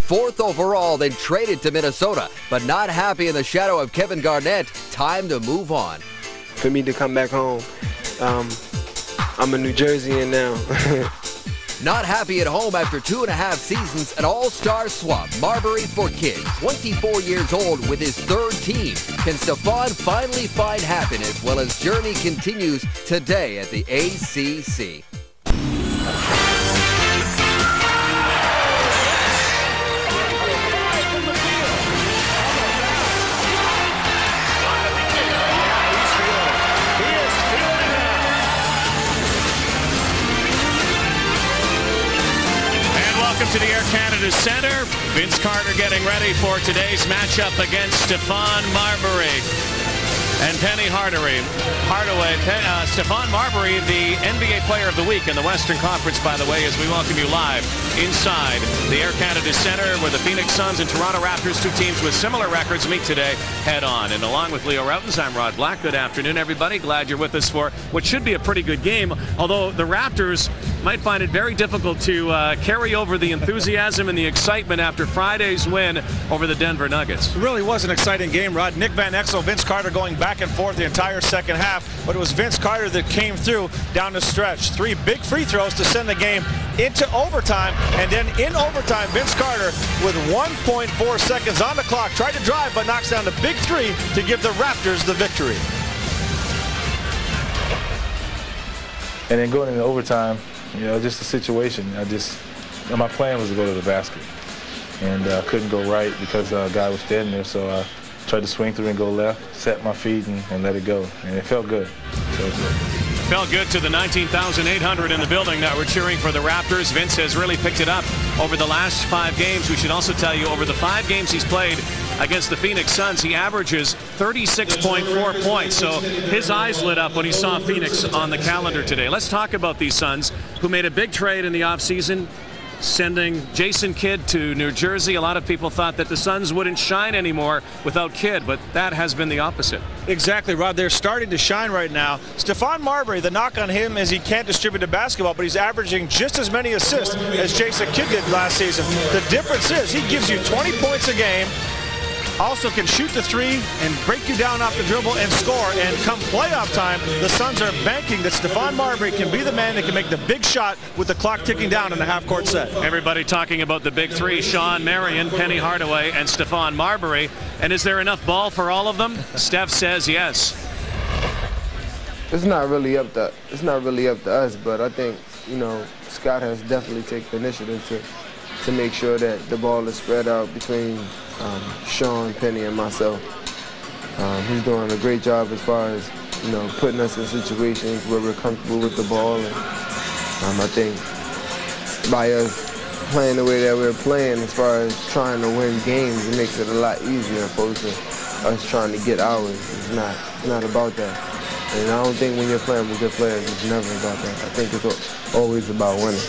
4th overall, then traded to Minnesota. But not happy in the shadow of Kevin Garnett. Time to move on. For me to come back home, I'm a New Jerseyan now. Not happy at home after 2.5 seasons, an all-star swap. Marbury for Kidd, 24 years old with his 3rd team. Can Stephon finally find happiness while his journey continues today at the ACC? Welcome to the Air Canada Centre. Vince Carter getting ready for today's matchup against Stephon Marbury and Penny Hardaway. Stephon Marbury, the NBA Player of the Week in the Western Conference, by the way, as we welcome you live inside the Air Canada Centre, where the Phoenix Suns and Toronto Raptors, 2 teams with similar records, meet today head on. And along with Leo Routens, I'm Rod Black. Good afternoon, everybody. Glad you're with us for what should be a pretty good game, although the Raptors might find it very difficult to carry over the enthusiasm and the excitement after Friday's win over the Denver Nuggets. It really was an exciting game, Rod. Nick Van Exel, Vince Carter going back and forth the entire second half, but it was Vince Carter that came through down the stretch. 3 big free throws to send the game into overtime, and then in overtime, Vince Carter with 1.4 seconds on the clock tried to drive but knocks down the big 3 to give the Raptors the victory. And then going into overtime, just the situation. My plan was to go to the basket, and couldn't go right because a guy was standing there. So I tried to swing through and go left, set my feet, and let it go. And it felt good. Felt good to the 19,800 in the building that were cheering for the Raptors. Vince has really picked it up over the last 5 games. We should also tell you, over the 5 games he's played against the Phoenix Suns, he averages 36.4 points. So his eyes lit up when he saw Phoenix on the calendar today. Let's talk about these Suns, who made a big trade in the offseason, sending Jason Kidd to New Jersey. A lot of people thought that the Suns wouldn't shine anymore without Kidd, but that has been the opposite. Exactly, Rod. They're starting to shine right now. Stephon Marbury, the knock on him is he can't distribute the basketball, but he's averaging just as many assists as Jason Kidd did last season. The difference is he gives you 20 points a game, also can shoot the 3 and break you down off the dribble and score. And come playoff time, the Suns are banking that Stephon Marbury can be the man that can make the big shot with the clock ticking down in the half-court set. Everybody talking about the big 3, Sean Marion, Penny Hardaway, and Stephon Marbury. And is there enough ball for all of them? Steph says yes. It's not really up to us, but I think, Scott has definitely taken the initiative to make sure that the ball is spread out between Sean, Penny, and myself. He's doing a great job as far as, putting us in situations where we're comfortable with the ball. And I think by us playing the way that we're playing, as far as trying to win games, it makes it a lot easier opposed to us trying to get ours. It's not about that. And I don't think when you're playing with good players, it's never about that. I think it's always about winning.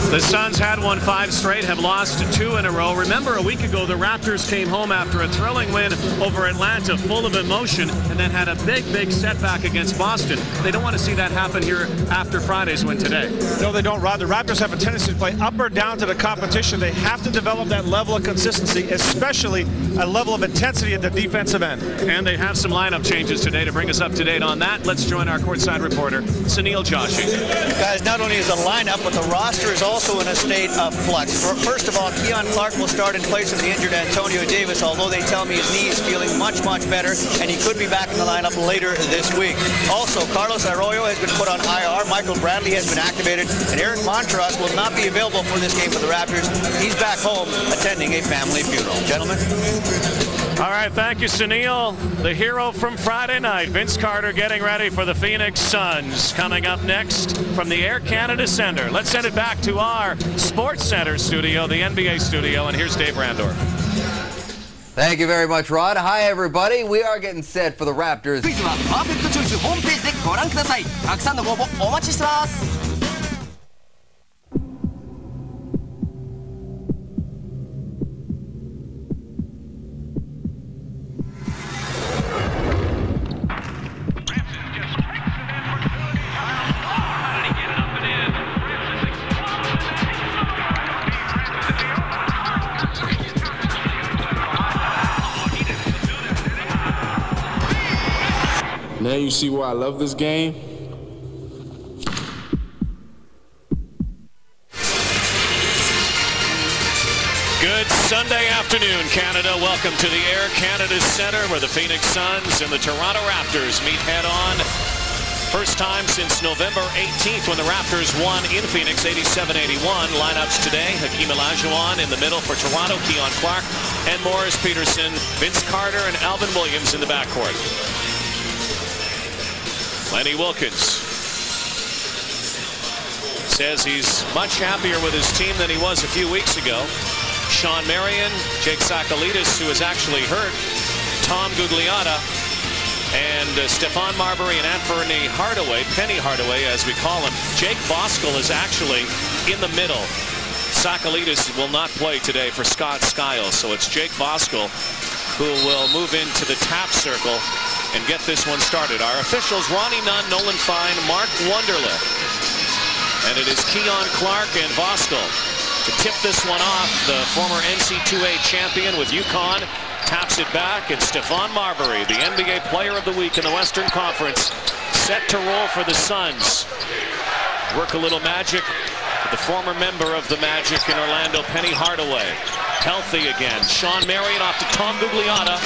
The Suns had won 5 straight, have lost 2 in a row. Remember, a week ago, the Raptors came home after a thrilling win over Atlanta, full of emotion, and then had a big setback against Boston. They don't want to see that happen here after Friday's win today. No, they don't, Rod. The Raptors have a tendency to play up or down to the competition. They have to develop that level of consistency, especially a level of intensity at the defensive end. And they have some lineup changes today to bring us up to date on that. Let's join our courtside reporter, Sunil Joshi. Guys, not only is the lineup, but the roster is also in a state of flux. First of all, Keon Clark will start in place of the injured Antonio Davis, although they tell me his knee is feeling much better, and he could be back in the lineup later this week. Also, Carlos Arroyo has been put on IR, Michael Bradley has been activated, and Eric Montross will not be available for this game for the Raptors. He's back home attending a family funeral. Gentlemen. All right, thank you, Sunil. The hero from Friday night, Vince Carter, getting ready for the Phoenix Suns. Coming up next from the Air Canada Centre. Let's send it back to our Sports Center studio, the NBA studio, and here's Dave Randorf. Thank you very much, Rod. Hi, everybody. We are getting set for the Raptors. クイズはパーフェクトチョイスホームページでご覧ください。たくさんのご応募お待ちしてます。Now you see why I love this game. Good Sunday afternoon, Canada. Welcome to the Air Canada Centre, where the Phoenix Suns and the Toronto Raptors meet head-on. First time since November 18th, when the Raptors won in Phoenix 87-81. Lineups today: Hakeem Olajuwon in the middle for Toronto, Keon Clark and Morris Peterson, Vince Carter and Alvin Williams in the backcourt. Lenny Wilkins says he's much happier with his team than he was a few weeks ago. Sean Marion, Jake Sakalidis, who is actually hurt, Tom Gugliotta, and Stephon Marbury and Anthony Hardaway, Penny Hardaway as we call him. Jake Voskuhl is actually in the middle. Sakalidis will not play today for Scott Skiles, so it's Jake Voskuhl who will move into the tap circle and get this one started. Our officials: Ronnie Nunn, Nolan Fine, Mark Wunderlich. And it is Keon Clark and Voskuhl to tip this one off. The former NC2A champion with UConn taps it back, and Stephon Marbury, the NBA Player of the Week in the Western Conference, set to roll for the Suns. Work a little magic with the former member of the Magic in Orlando, Penny Hardaway. Healthy again. Sean Marion off to Tom Gugliotta.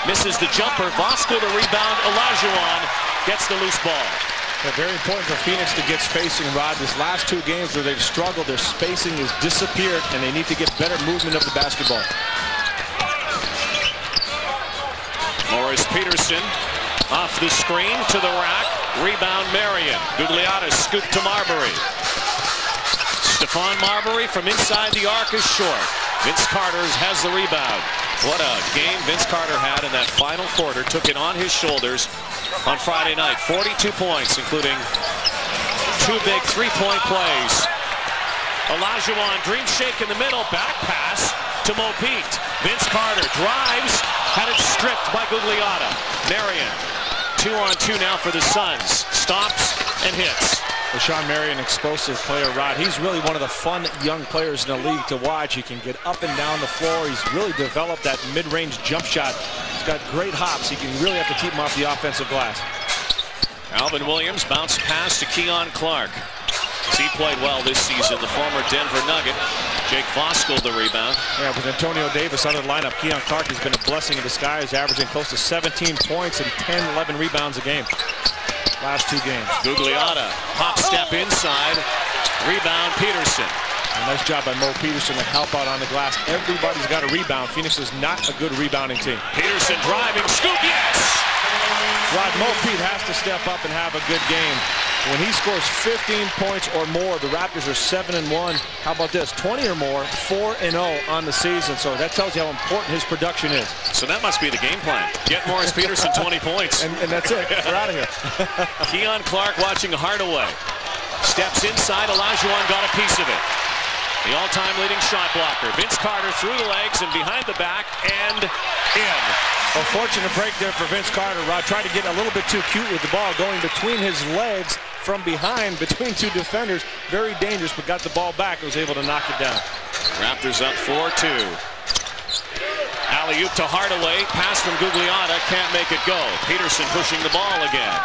Misses the jumper. Voskuhl the rebound. Olajuwon gets the loose ball. Yeah, very important for Phoenix to get spacing, Rod. This last two games where they've struggled, their spacing has disappeared, and they need to get better movement of the basketball. Morris Peterson off the screen to the rack. Rebound Marion. Gugliotta scoop to Marbury. Stephon Marbury from inside the arc is short. Vince Carter has the rebound. What a game Vince Carter had in that final quarter. Took it on his shoulders on Friday night. 42 points, including two big three-point plays. Olajuwon, dream shake in the middle. Back pass to Mo Pete. Vince Carter drives. Had it stripped by Gugliotta. Marion, 2-on-2 now for the Suns. Stops and hits. Well, Sean Marion, explosive player, Rod. He's really one of the fun young players in the league to watch. He can get up and down the floor. He's really developed that mid-range jump shot. He's got great hops. He can really have to keep him off the offensive glass. Alvin Williams bounced pass to Keon Clark. He played well this season, the former Denver Nugget. Jake Voskuhl the rebound. Yeah, with Antonio Davis out of the lineup, Keon Clark has been a blessing in disguise, averaging close to 17 points and 10, 11 rebounds a game. Last two games. Gugliotta, hop step inside, rebound Peterson. A nice job by Mo Peterson to help out on the glass. Everybody's got a rebound. Phoenix is not a good rebounding team. Peterson driving, scoop, yes! Rod, Mo Pete has to step up and have a good game. When he scores 15 points or more, the Raptors are 7-1. How about this? 20 or more, 4-0 on the season. So that tells you how important his production is. So that must be the game plan. Get Morris Peterson 20 points. And that's it. We're out of here. Keon Clark watching Hardaway. Steps inside. Olajuwon got a piece of it. The all-time leading shot blocker. Vince Carter through the legs and behind the back and in. A fortunate break there for Vince Carter. Rod tried to get a little bit too cute with the ball, going between his legs from behind, between two defenders. Very dangerous, but got the ball back and was able to knock it down. Raptors up 4-2. Alley-oop to Hardaway. Pass from Gugliotta. Can't make it go. Peterson pushing the ball again.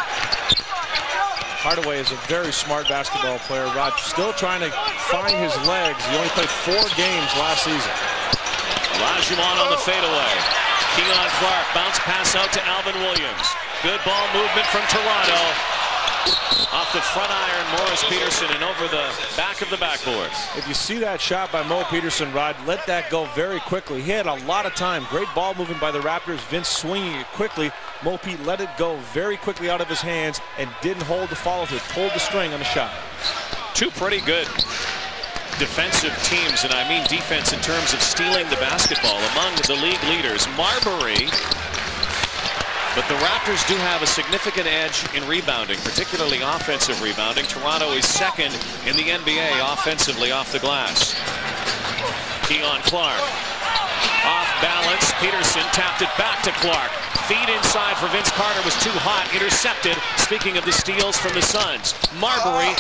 Hardaway is a very smart basketball player. Rod still trying to find his legs. He only played 4 games last season. Olajuwon on the fadeaway. Keon Clark, bounce pass out to Alvin Williams. Good ball movement from Toronto. Off the front iron, Morris Peterson, and over the back of the backboard. If you see that shot by Mo Peterson, Rod, let that go very quickly. He had a lot of time. Great ball movement by the Raptors. Vince swinging it quickly. Mo Pete let it go very quickly out of his hands and didn't hold the follow-through. Pulled the string on the shot. Two pretty good defensive teams, and I mean defense in terms of stealing the basketball, among the league leaders. Marbury, but the Raptors do have a significant edge in rebounding, particularly offensive rebounding. Toronto is second in the NBA offensively off the glass. Keon Clark Off balance, Peterson tapped it back to Clark. Feed inside for Vince Carter was too hot, intercepted. Speaking of the steals from the Suns, Marbury,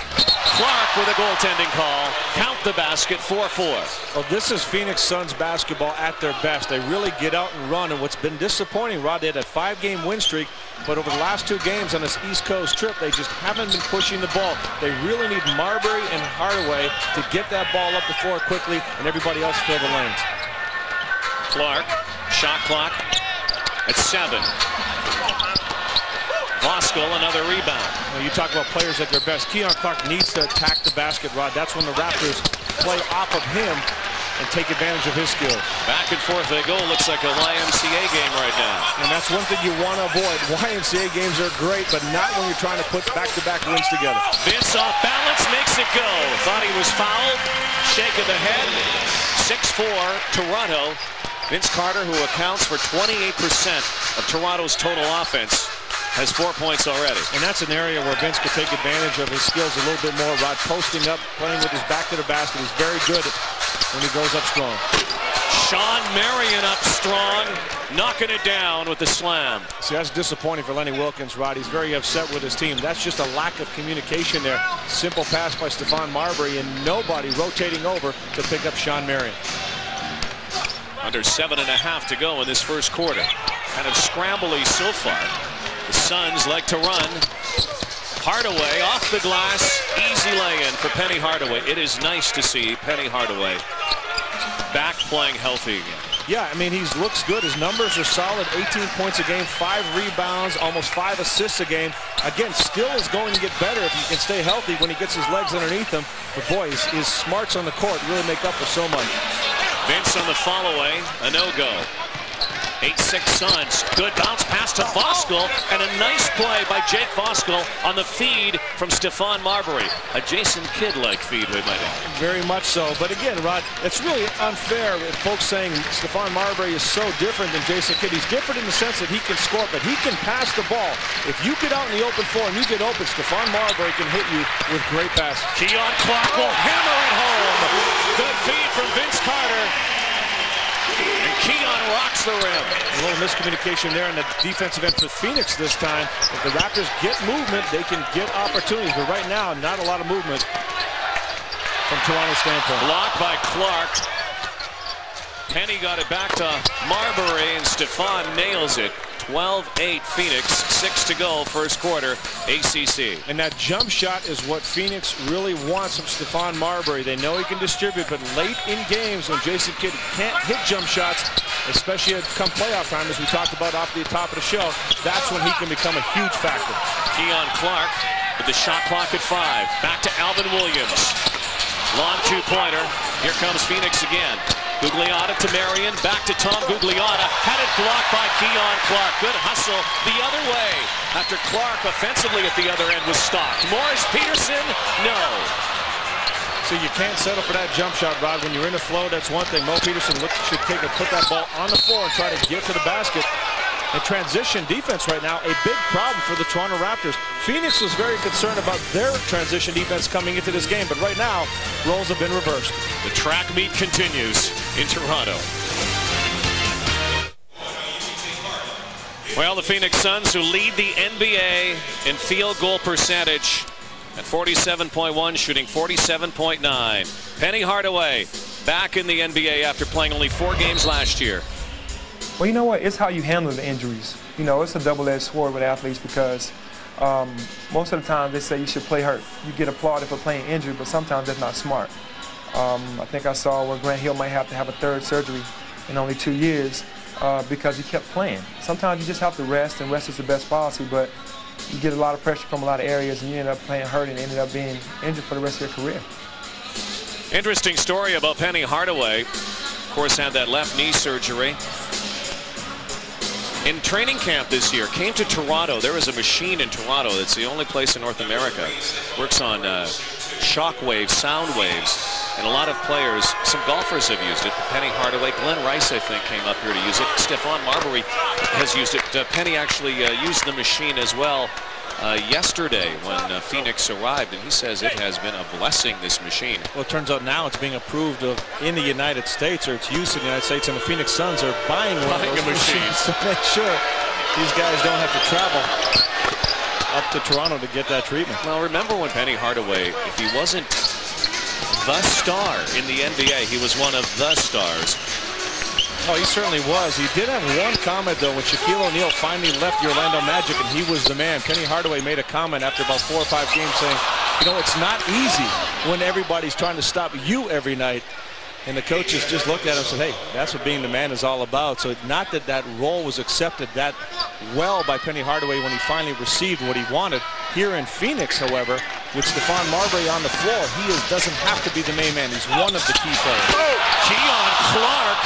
Clark with a goaltending call. Count the basket, 4-4. Well, this is Phoenix Suns basketball at their best. They really get out and run, and what's been disappointing, Rod, they had a 5-game win streak, but over the last 2 games on this East Coast trip, they just haven't been pushing the ball. They really need Marbury and Hardaway to get that ball up the floor quickly, and everybody else fill the lanes. Clark, shot clock at 7. Voskuhl, another rebound. You talk about players at their best. Keon Clark needs to attack the basket, Rod. That's when the Raptors play off of him and take advantage of his skills. Back and forth they go. Looks like a YMCA game right now. And that's one thing you want to avoid. YMCA games are great, but not when you're trying to put back-to-back wins together. Vince off balance, makes it go. Thought he was fouled. Shake of the head. 6-4, Toronto. Vince Carter, who accounts for 28% of Toronto's total offense, has 4 points already. And that's an area where Vince could take advantage of his skills a little bit more. Rod, posting up, playing with his back to the basket. He's very good when he goes up strong. Sean Marion up strong, knocking it down with the slam. See, that's disappointing for Lenny Wilkins, Rod. He's very upset with his team. That's just a lack of communication there. Simple pass by Stephon Marbury and nobody rotating over to pick up Sean Marion. Under 7.5 to go in this first quarter. Kind of scrambly so far. The Suns like to run. Hardaway off the glass. Easy lay-in for Penny Hardaway. It is nice to see Penny Hardaway back playing healthy again. Yeah, I mean, he looks good. His numbers are solid. 18 points a game, 5 rebounds, almost 5 assists a game. Again, still is going to get better if he can stay healthy when he gets his legs underneath him. But boy, his smarts on the court really make up for so much. Vince on the follow-away, a no-go. 8-6 Suns. Good bounce pass to Voskuhl, and a nice play by Jake Voskuhl on the feed from Stephon Marbury. A Jason Kidd-like feed, we might add. Very much so. But again, Rod, it's really unfair with folks saying Stephon Marbury is so different than Jason Kidd. He's different in the sense that he can score, but he can pass the ball. If you get out in the open floor and you get open, Stephon Marbury can hit you with great passes. Keon Clark will hammer it home. Good feed from Vince Carter. And Keon rocks the rim. A little miscommunication there on the defensive end for Phoenix this time. If the Raptors get movement, they can get opportunities. But right now, not a lot of movement from Toronto's standpoint. Blocked by Clark. Penny got it back to Marbury, and Stephon nails it. 12-8 Phoenix, 6 to go, first quarter, ACC. And that jump shot is what Phoenix really wants from Stephon Marbury. They know he can distribute, but late in games when Jason Kidd can't hit jump shots, especially come playoff time, as we talked about off the top of the show, that's when he can become a huge factor. Keon Clark with the shot clock at 5. Back to Alvin Williams. Long two-pointer. Here comes Phoenix again. Gugliotta to Marion, back to Tom Gugliotta. Had it blocked by Keon Clark. Good hustle the other way. After Clark offensively at the other end was stopped. Morris Peterson, no. So you can't settle for that jump shot, Rod. When you're in the flow, that's one thing. Mo Peterson should put that ball on the floor and try to get to the basket. And transition defense right now, a big problem for the Toronto Raptors. Phoenix was very concerned about their transition defense coming into this game, but right now, roles have been reversed. The track meet continues in Toronto. Well, the Phoenix Suns, who lead the NBA in field goal percentage at 47.1, shooting 47.9. Penny Hardaway back in the NBA after playing only 4 games last year. Well, you know what? It's how you handle the injuries. You know, it's a double-edged sword with athletes because most of the time they say you should play hurt. You get applauded for playing injured, but sometimes that's not smart. I think I saw where Grant Hill might have to have a 3rd surgery in only 2 years because he kept playing. Sometimes you just have to rest, and rest is the best policy, but you get a lot of pressure from a lot of areas, and you end up playing hurt and ended up being injured for the rest of your career. Interesting story about Penny Hardaway. Of course, had that left knee surgery. In training camp this year, came to Toronto. There is a machine in Toronto that's the only place in North America. Works on shock waves, sound waves. And a lot of players, some golfers have used it. Penny Hardaway, Glenn Rice, I think, came up here to use it. Stephon Marbury has used it. Penny actually used the machine as well yesterday when Phoenix arrived, and he says it has been a blessing, this machine. Well, it turns out now it's being approved of in the United States, or its use in the United States, and the Phoenix Suns are buying one of those machines to make sure these guys don't have to travel up to Toronto to get that treatment. Well, remember when Penny Hardaway, if he wasn't the star in the NBA, he was one of the stars. Oh, he certainly was. He did have one comment, though, when Shaquille O'Neal finally left the Orlando Magic and he was the man. Penny Hardaway made a comment after about 4 or 5 games saying, you know, it's not easy when everybody's trying to stop you every night. And the coaches just looked at him and said, hey, that's what being the man is all about. So not that that role was accepted that well by Penny Hardaway when he finally received what he wanted. Here in Phoenix, however, with Stephon Marbury on the floor, he doesn't have to be the main man. He's one of the key players. Keon Clark.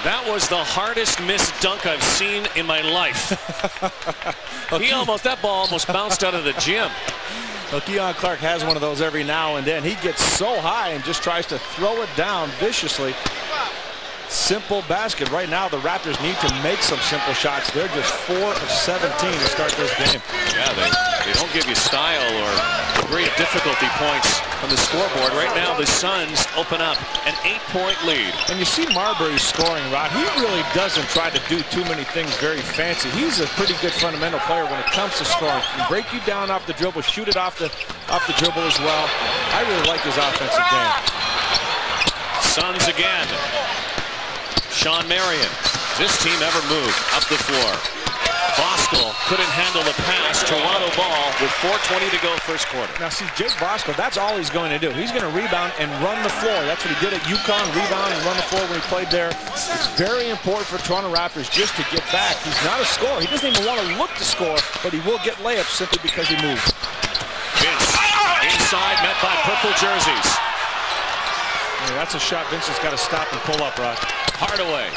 That was the hardest missed dunk I've seen in my life. That ball almost bounced out of the gym. Well, Keon Clark has one of those every now and then. He gets so high and just tries to throw it down viciously. Simple basket. Right now, the Raptors need to make some simple shots. They're just 4 of 17 to start this game. Yeah, they don't give you style or degree of difficulty points on the scoreboard. Right now, the Suns open up an 8-point lead. And you see Marbury scoring, Rod. He really doesn't try to do too many things very fancy. He's a pretty good fundamental player when it comes to scoring. He can break you down off the dribble, shoot it off the dribble as well. I really like his offensive game. Suns again. Sean Marion. This team ever moved up the floor. Bosco couldn't handle the pass. Toronto ball with 4:20 to go first quarter. Now see, Jake Bosco, that's all he's going to do. He's going to rebound and run the floor. That's what he did at UConn, rebound and run the floor when he played there. It's very important for Toronto Raptors just to get back. He's not a scorer. He doesn't even want to look to score, but he will get layups simply because he moves. Vince inside, met by purple jerseys. Yeah, that's a shot Vince's got to stop and pull up, Rod. Hardaway.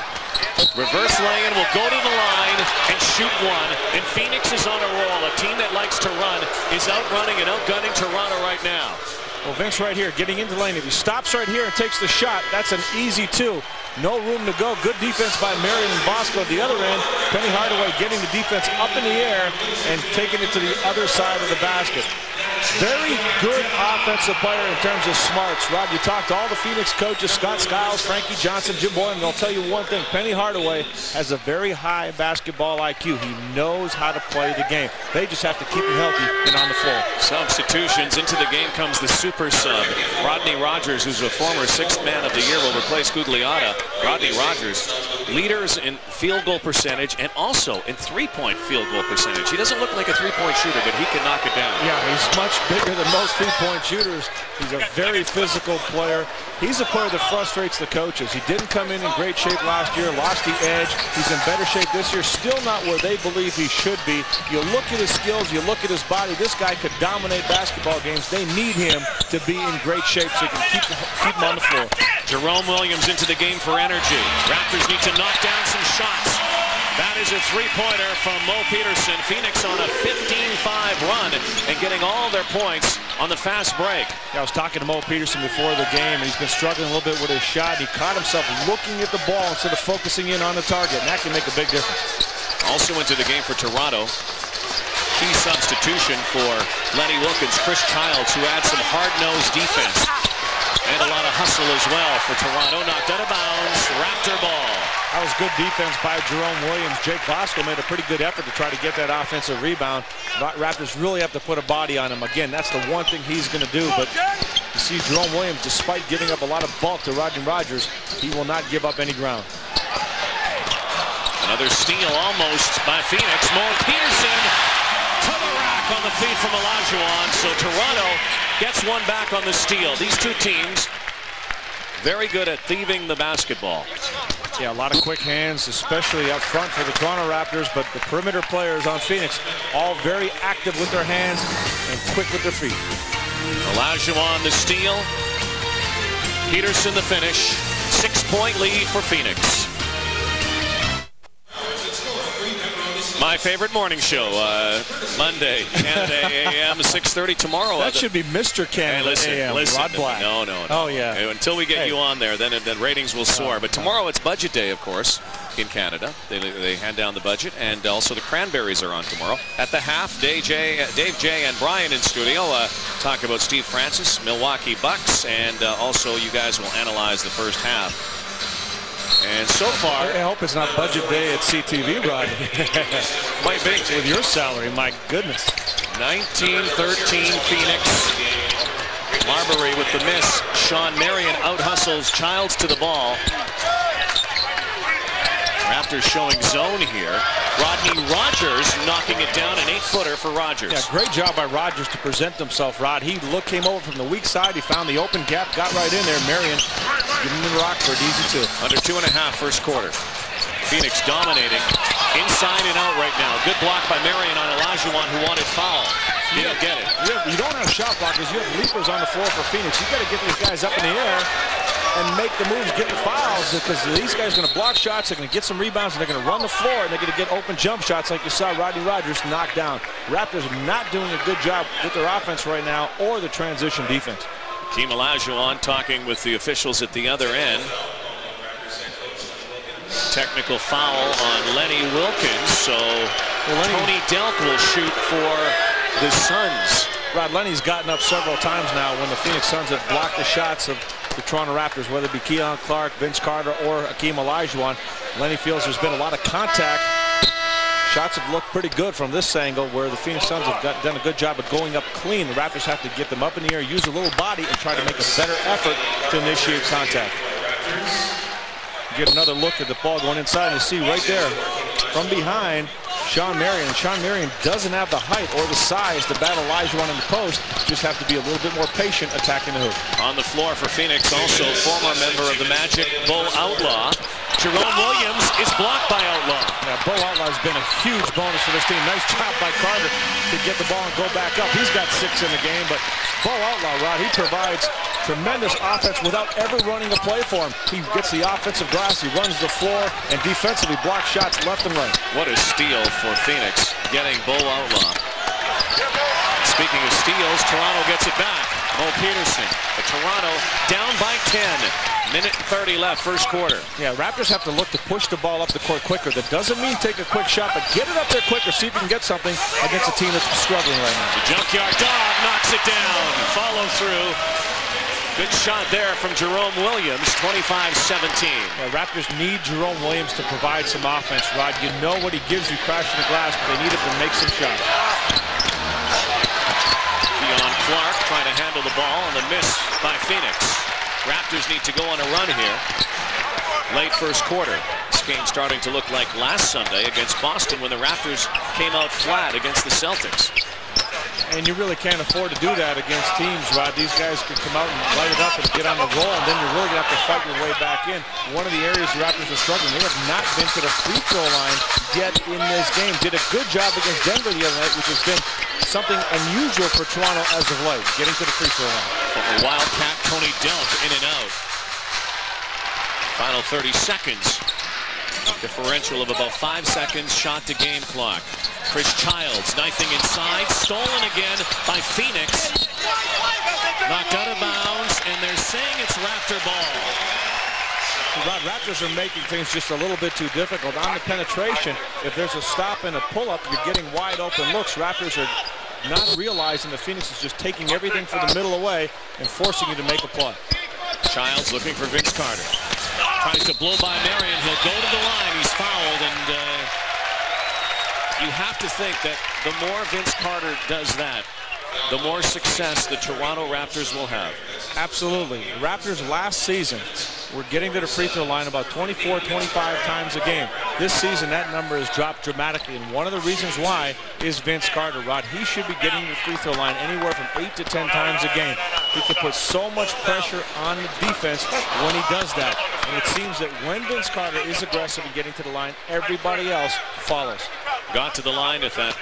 Reverse lay-in will go to the line and shoot one. And Phoenix is on a roll. A team that likes to run is outrunning and outgunning Toronto right now. Well, Vince right here getting into the lane. If he stops right here and takes the shot, that's an easy 2. No room to go. Good defense by Marion and Bosco at the other end. Penny Hardaway getting the defense up in the air and taking it to the other side of the basket. Very good offensive player in terms of smarts. Rod, you talked to all the Phoenix coaches, Scott Skiles, Frankie Johnson, Jim Boylan, and they'll tell you one thing. Penny Hardaway has a very high basketball IQ. He knows how to play the game. They just have to keep him healthy and on the floor. Substitutions. Into the game comes the super sub. Rodney Rogers, who's a former 6th man of the year, will replace Gugliotta. Rodney Rogers, leaders in field goal percentage and also in 3-point field goal percentage. He doesn't look like a 3-point shooter, but he can knock it down. Yeah, he's much bigger than most 3-point shooters. He's a very physical player. He's a player that frustrates the coaches. He didn't come in great shape last year, lost the edge. He's in better shape this year, still not where they believe he should be. You look at his skills, you look at his body, this guy could dominate basketball games. They need him to be in great shape so he can keep him on the floor. Jerome Williams into the game for energy. Raptors need to knock down some shots. That is a 3-pointer from Mo Peterson. Phoenix on a 15-5 run and getting all their points on the fast break. Yeah, I was talking to Mo Peterson before the game, and he's been struggling a little bit with his shot. He caught himself looking at the ball instead of focusing in on the target, and that can make a big difference. Also into the game for Toronto. Key substitution for Lenny Wilkins, Chris Childs, who adds some hard-nosed defense. And a lot of hustle as well for Toronto. Knocked out of bounds. Raptor ball. That was good defense by Jerome Williams. Jake Bosco made a pretty good effort to try to get that offensive rebound. Raptors really have to put a body on him. Again, that's the one thing he's going to do. But you see Jerome Williams, despite giving up a lot of bulk to Rodney Rogers, he will not give up any ground. Another steal almost by Phoenix. More Peterson to the rack on the feed from Olajuwon. So Toronto gets one back on the steal. These two teams very good at thieving the basketball. Yeah, a lot of quick hands, especially up front for the Toronto Raptors, but the perimeter players on Phoenix all very active with their hands and quick with their feet. Olajuwon the steal. Peterson the finish. 6-point lead for Phoenix. My favorite morning show, Monday, Canada AM, 6:30 tomorrow. That should be Mr. Canada AM, Rod Black. No. Oh, yeah. Until we get you on there, then ratings will soar. But tomorrow it's budget day, of course, in Canada. They hand down the budget, and also the Cranberries are on tomorrow. At the half, Dave, Jay, and Brian in studio talk about Steve Francis, Milwaukee Bucks, and also you guys will analyze the first half. And so far, I hope it's not budget day at CTV, Rod. Might be. With your salary, my goodness. 19-13 Phoenix. Marbury with the miss. Sean Marion out-hustles Childs to the ball. Raptors showing zone here. Rodney Rogers knocking it down, an 8-footer for Rogers. Yeah, great job by Rogers to present himself, Rod. He came over from the weak side. He found the open gap, got right in there. Marion giving him the rock for an easy 2. Under 2.5 first quarter. Phoenix dominating inside and out right now. Good block by Marion on Olajuwon, who wanted foul. He didn't get it. You don't have shot blockers. You have leapers on the floor for Phoenix. You got to get these guys up in the air and make the moves, get the fouls, because these guys are going to block shots, they're going to get some rebounds, and they're going to run the floor, and they're going to get open jump shots like you saw Rodney Rogers knock down. Raptors are not doing a good job with their offense right now or the transition defense. Team Olajuwon talking with the officials at the other end. Technical foul on Lenny Wilkins, so Tony Delk will shoot for the Suns. Rod, Lenny's gotten up several times now when the Phoenix Suns have blocked the shots of the Toronto Raptors, whether it be Keon Clark, Vince Carter, or Hakeem Olajuwon. Lenny feels there's been a lot of contact. Shots have looked pretty good from this angle, where the Phoenix Suns have done a good job of going up clean. The Raptors have to get them up in the air, use a little body, and try to make a better effort to initiate contact. Get another look at the ball going inside, and you see right there from behind Sean Marion. And Sean Marion doesn't have the height or the size to battle Olajuwon in the post. Just have to be a little bit more patient attacking the hoop. On the floor for Phoenix, also former member of the Magic, Bo Outlaw. Jerome Williams is blocked by Outlaw. Yeah, Bo Outlaw has been a huge bonus for this team. Nice job by Carter to get the ball and go back up. He's got 6 in the game, but Bo Outlaw, Rod, he provides tremendous offense without ever running a play for him. He gets the offensive glass, he runs the floor, and defensively blocks shots left and right. What a steal for Phoenix, getting Bo Outlaw. Speaking of steals, Toronto gets it back. Mo Peterson, but Toronto down by 10. Minute 30 left, first quarter. Yeah, Raptors have to look to push the ball up the court quicker. That doesn't mean take a quick shot, but get it up there quicker, see if you can get something against a team that's struggling right now. The Junkyard Dog knocks it down. Follow through. Good shot there from Jerome Williams, 25-17. Yeah, Raptors need Jerome Williams to provide some offense, Rod. You know what he gives you crashing the glass, but they need him to make some shots. Keon Clark trying to handle the ball, and the miss by Phoenix. Raptors need to go on a run here. Late first quarter. This game starting to look like last Sunday against Boston when the Raptors came out flat against the Celtics. And you really can't afford to do that against teams, Rod. These guys could come out and light it up and get on the roll, and then you're really going to have to fight your way back in. One of the areas the Raptors are struggling, they have not been to the free throw line yet in this game. Did a good job against Denver the other night, which has been something unusual for Toronto as of late, getting to the free throw line. From the Wildcat, Tony Delk in and out. Final 30 seconds. Differential of about 5 seconds, shot to game clock. Chris Childs knifing inside, stolen again by Phoenix. Knocked out of bounds, and they're saying it's Raptor ball. Rod, Raptors are making things just a little bit too difficult. On the penetration, if there's a stop and a pull-up, you're getting wide open looks. Raptors are not realizing that Phoenix is just taking everything from the middle away and forcing you to make a play. Childs looking for Vince Carter. Tries to blow by Marion. He'll go to the line. He's fouled, and you have to think that the more Vince Carter does that, the more success the Toronto Raptors will have. Absolutely. The Raptors last season were getting to the free throw line about 24, 25 times a game. This season, that number has dropped dramatically, and one of the reasons why is Vince Carter, Rod. He should be getting to the free throw line anywhere from 8 to 10 times a game. He can put so much pressure on the defense when he does that. And it seems that when Vince Carter is aggressive in getting to the line, everybody else follows. Got to the line with that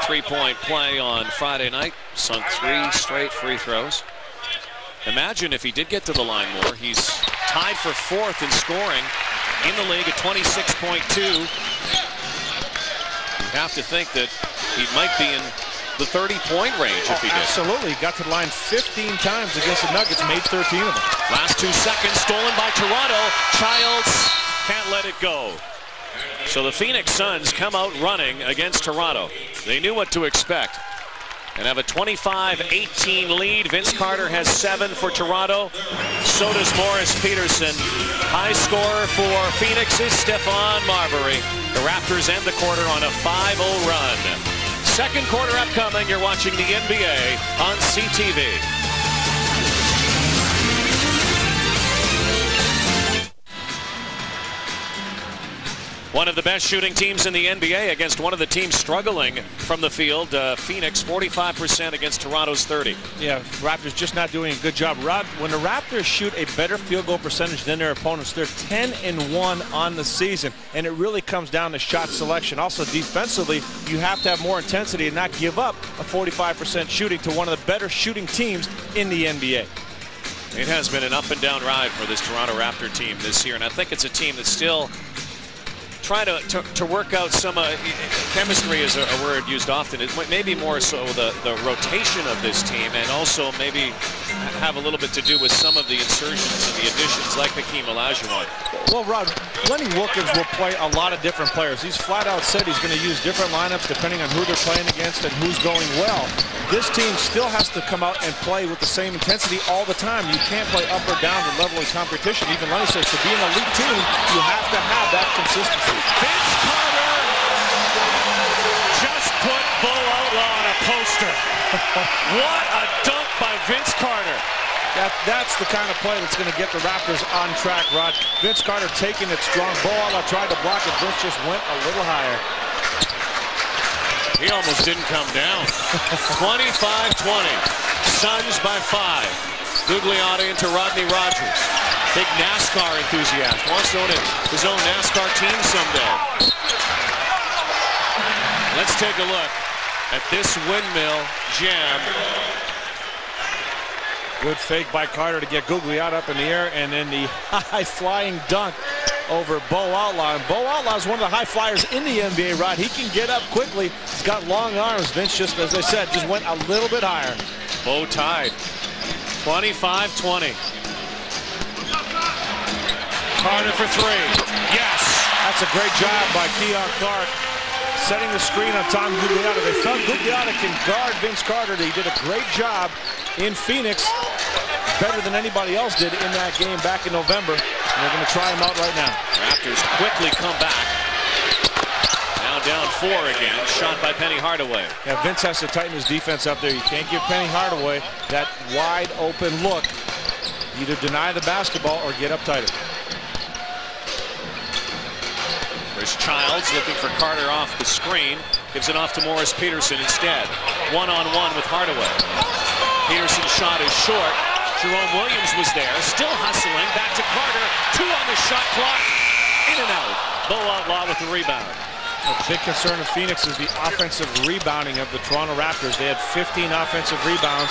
three-point play on Friday night. Sunk 3 straight free throws. Imagine if he did get to the line more. He's tied for 4th in scoring in the league at 26.2. have to think that he might be in the 30-point range if he did. Absolutely. Got to the line 15 times against the Nuggets, made 13 of them. Last 2 seconds stolen by Toronto. Childs can't let it go. So the Phoenix Suns come out running against Toronto. They knew what to expect and have a 25-18 lead. Vince Carter has 7 for Toronto. So does Morris Peterson. High scorer for Phoenix is Stephon Marbury. The Raptors end the quarter on a 5-0 run. Second quarter upcoming. You're watching the NBA on CTV. One of the best shooting teams in the NBA against one of the teams struggling from the field. Phoenix 45% against Toronto's 30. Yeah, Raptors just not doing a good job. Rod, when the Raptors shoot a better field goal percentage than their opponents, they're 10-1 on the season, and it really comes down to shot selection. Also, defensively, you have to have more intensity and not give up a 45% shooting to one of the better shooting teams in the NBA. It has been an up-and-down ride for this Toronto Raptor team this year, and I think it's a team that's still trying to work out some chemistry is a word used often. It maybe more so the rotation of this team, and also maybe have a little bit to do with some of the insertions and the additions like Hakeem Olajuwon. Well, Rod, Lenny Wilkins will play a lot of different players. He's flat out said he's going to use different lineups depending on who they're playing against and who's going well. This team still has to come out and play with the same intensity all the time. You can't play up or down the level of competition. Even Lenny says to be an elite team, you have to have that consistency. Vince Carter just put Bo Outlaw on a poster. What a dunk by Vince Carter. That's the kind of play that's going to get the Raptors on track, Rod. Vince Carter taking it strong. Bo Outlaw tried to block it. Vince just went a little higher. He almost didn't come down. 25-20. Suns by 5. Gugliotta into Rodney Rogers. Big NASCAR enthusiast. Wants to own his own NASCAR team someday. Let's take a look at this windmill jam. Good fake by Carter to get Gugliotta up in the air, and then the high-flying dunk over Bo Outlaw. And Bo Outlaw is one of the high flyers in the NBA, Rod. He can get up quickly. He's got long arms. Vince just, as I said, just went a little bit higher. Bo tied. 25-20. Carter for 3. Yes! That's a great job by Keon Clark, setting the screen on Tom Gugliotta. They felt Gugliotta can guard Vince Carter. He did a great job in Phoenix, better than anybody else did in that game back in November. And they're going to try him out right now. Raptors quickly come back. Now down 4 again. Shot by Penny Hardaway. Yeah, Vince has to tighten his defense up there. You can't give Penny Hardaway that wide open look. Either deny the basketball or get up tighter. There's Childs looking for Carter off the screen. Gives it off to Morris Peterson instead. One-on-one with Hardaway. Peterson's shot is short. Jerome Williams was there, still hustling. Back to Carter. 2 on the shot clock. In and out. Bo Outlaw with the rebound. A big concern of Phoenix is the offensive rebounding of the Toronto Raptors. They had 15 offensive rebounds.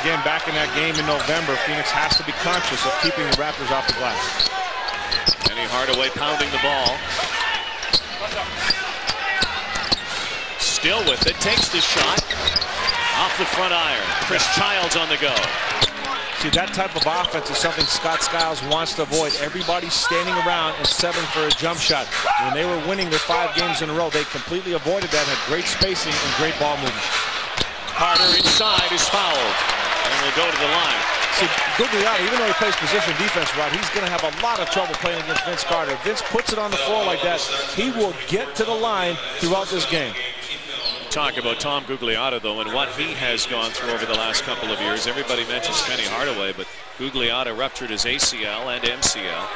Again, back in that game in November, Phoenix has to be conscious of keeping the Raptors off the glass. Penny Hardaway pounding the ball. Still with it. Takes the shot. Off the front iron. Chris Childs on the go. See, that type of offense is something Scott Skiles wants to avoid. Everybody's standing around and settling for a jump shot. When they were winning their 5 games in a row, they completely avoided that, had great spacing and great ball movement. Carter inside is fouled. And will go to the line. See, Gugliotta, even though he plays position defense, Rod, he's going to have a lot of trouble playing against Vince Carter. If Vince puts it on the floor like that, he will get to the line throughout this game. Talk about Tom Gugliotta, though, and what he has gone through over the last couple of years. Everybody mentions Penny Hardaway, but Gugliotta ruptured his ACL and MCL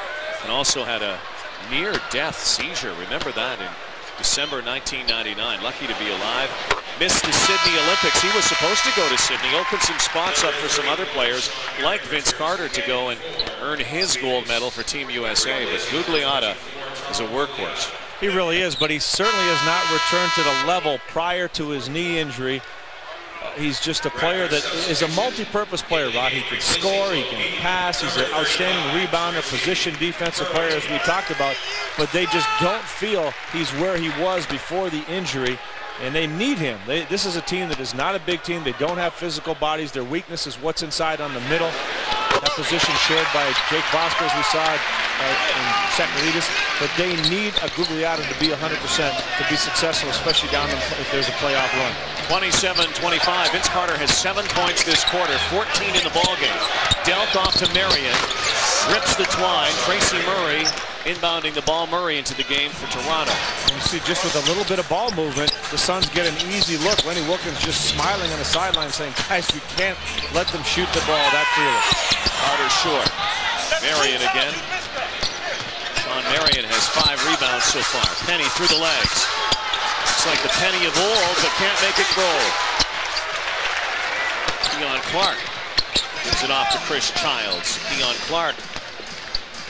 and also had a near-death seizure. Remember that in December 1999. Lucky to be alive. Missed the Sydney Olympics. He was supposed to go to Sydney. Opened some spots up for some other players like Vince Carter to go and earn his gold medal for Team USA. But Gugliotta is a workhorse. He really is, but he certainly has not returned to the level prior to his knee injury he's just a player that is a multi-purpose player, Rod. He can score, he can pass, he's an outstanding rebounder, position defensive player, as we talked about, but they just don't feel he's where he was before the injury, and they need him. This is a team that is not a big team. They don't have physical bodies. Their weakness is what's inside on the middle. That position shared by Jake Bosco, as we saw in Sakalidis, but they need a Gugliotta to be 100% to be successful, especially down if there's a playoff run. 27-25. Vince Carter has 7 points this quarter, 14 in the ballgame. Dealt off to Marion, rips the twine. Tracy Murray inbounding the ball. Murray into the game for Toronto. And you see, just with a little bit of ball movement, the Suns get an easy look. Lenny Wilkins just smiling on the sideline saying, guys, we can't let them shoot the ball that freely. Carter short. Marion again. Sean Marion has 5 rebounds so far. Penny through the legs. Looks like the Penny of old, but can't make it roll. Keon Clark gives it off to Chris Childs. Keon Clark,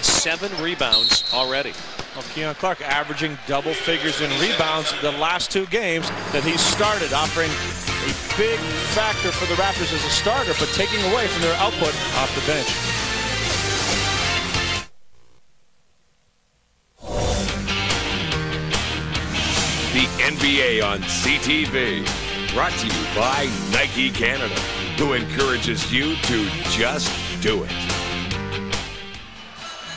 7 rebounds already. Well, Keon Clark averaging double figures in rebounds the last 2 games that he started, offering a big factor for the Raptors as a starter, but taking away from their output off the bench. The NBA on CTV, brought to you by Nike Canada, who encourages you to just do it.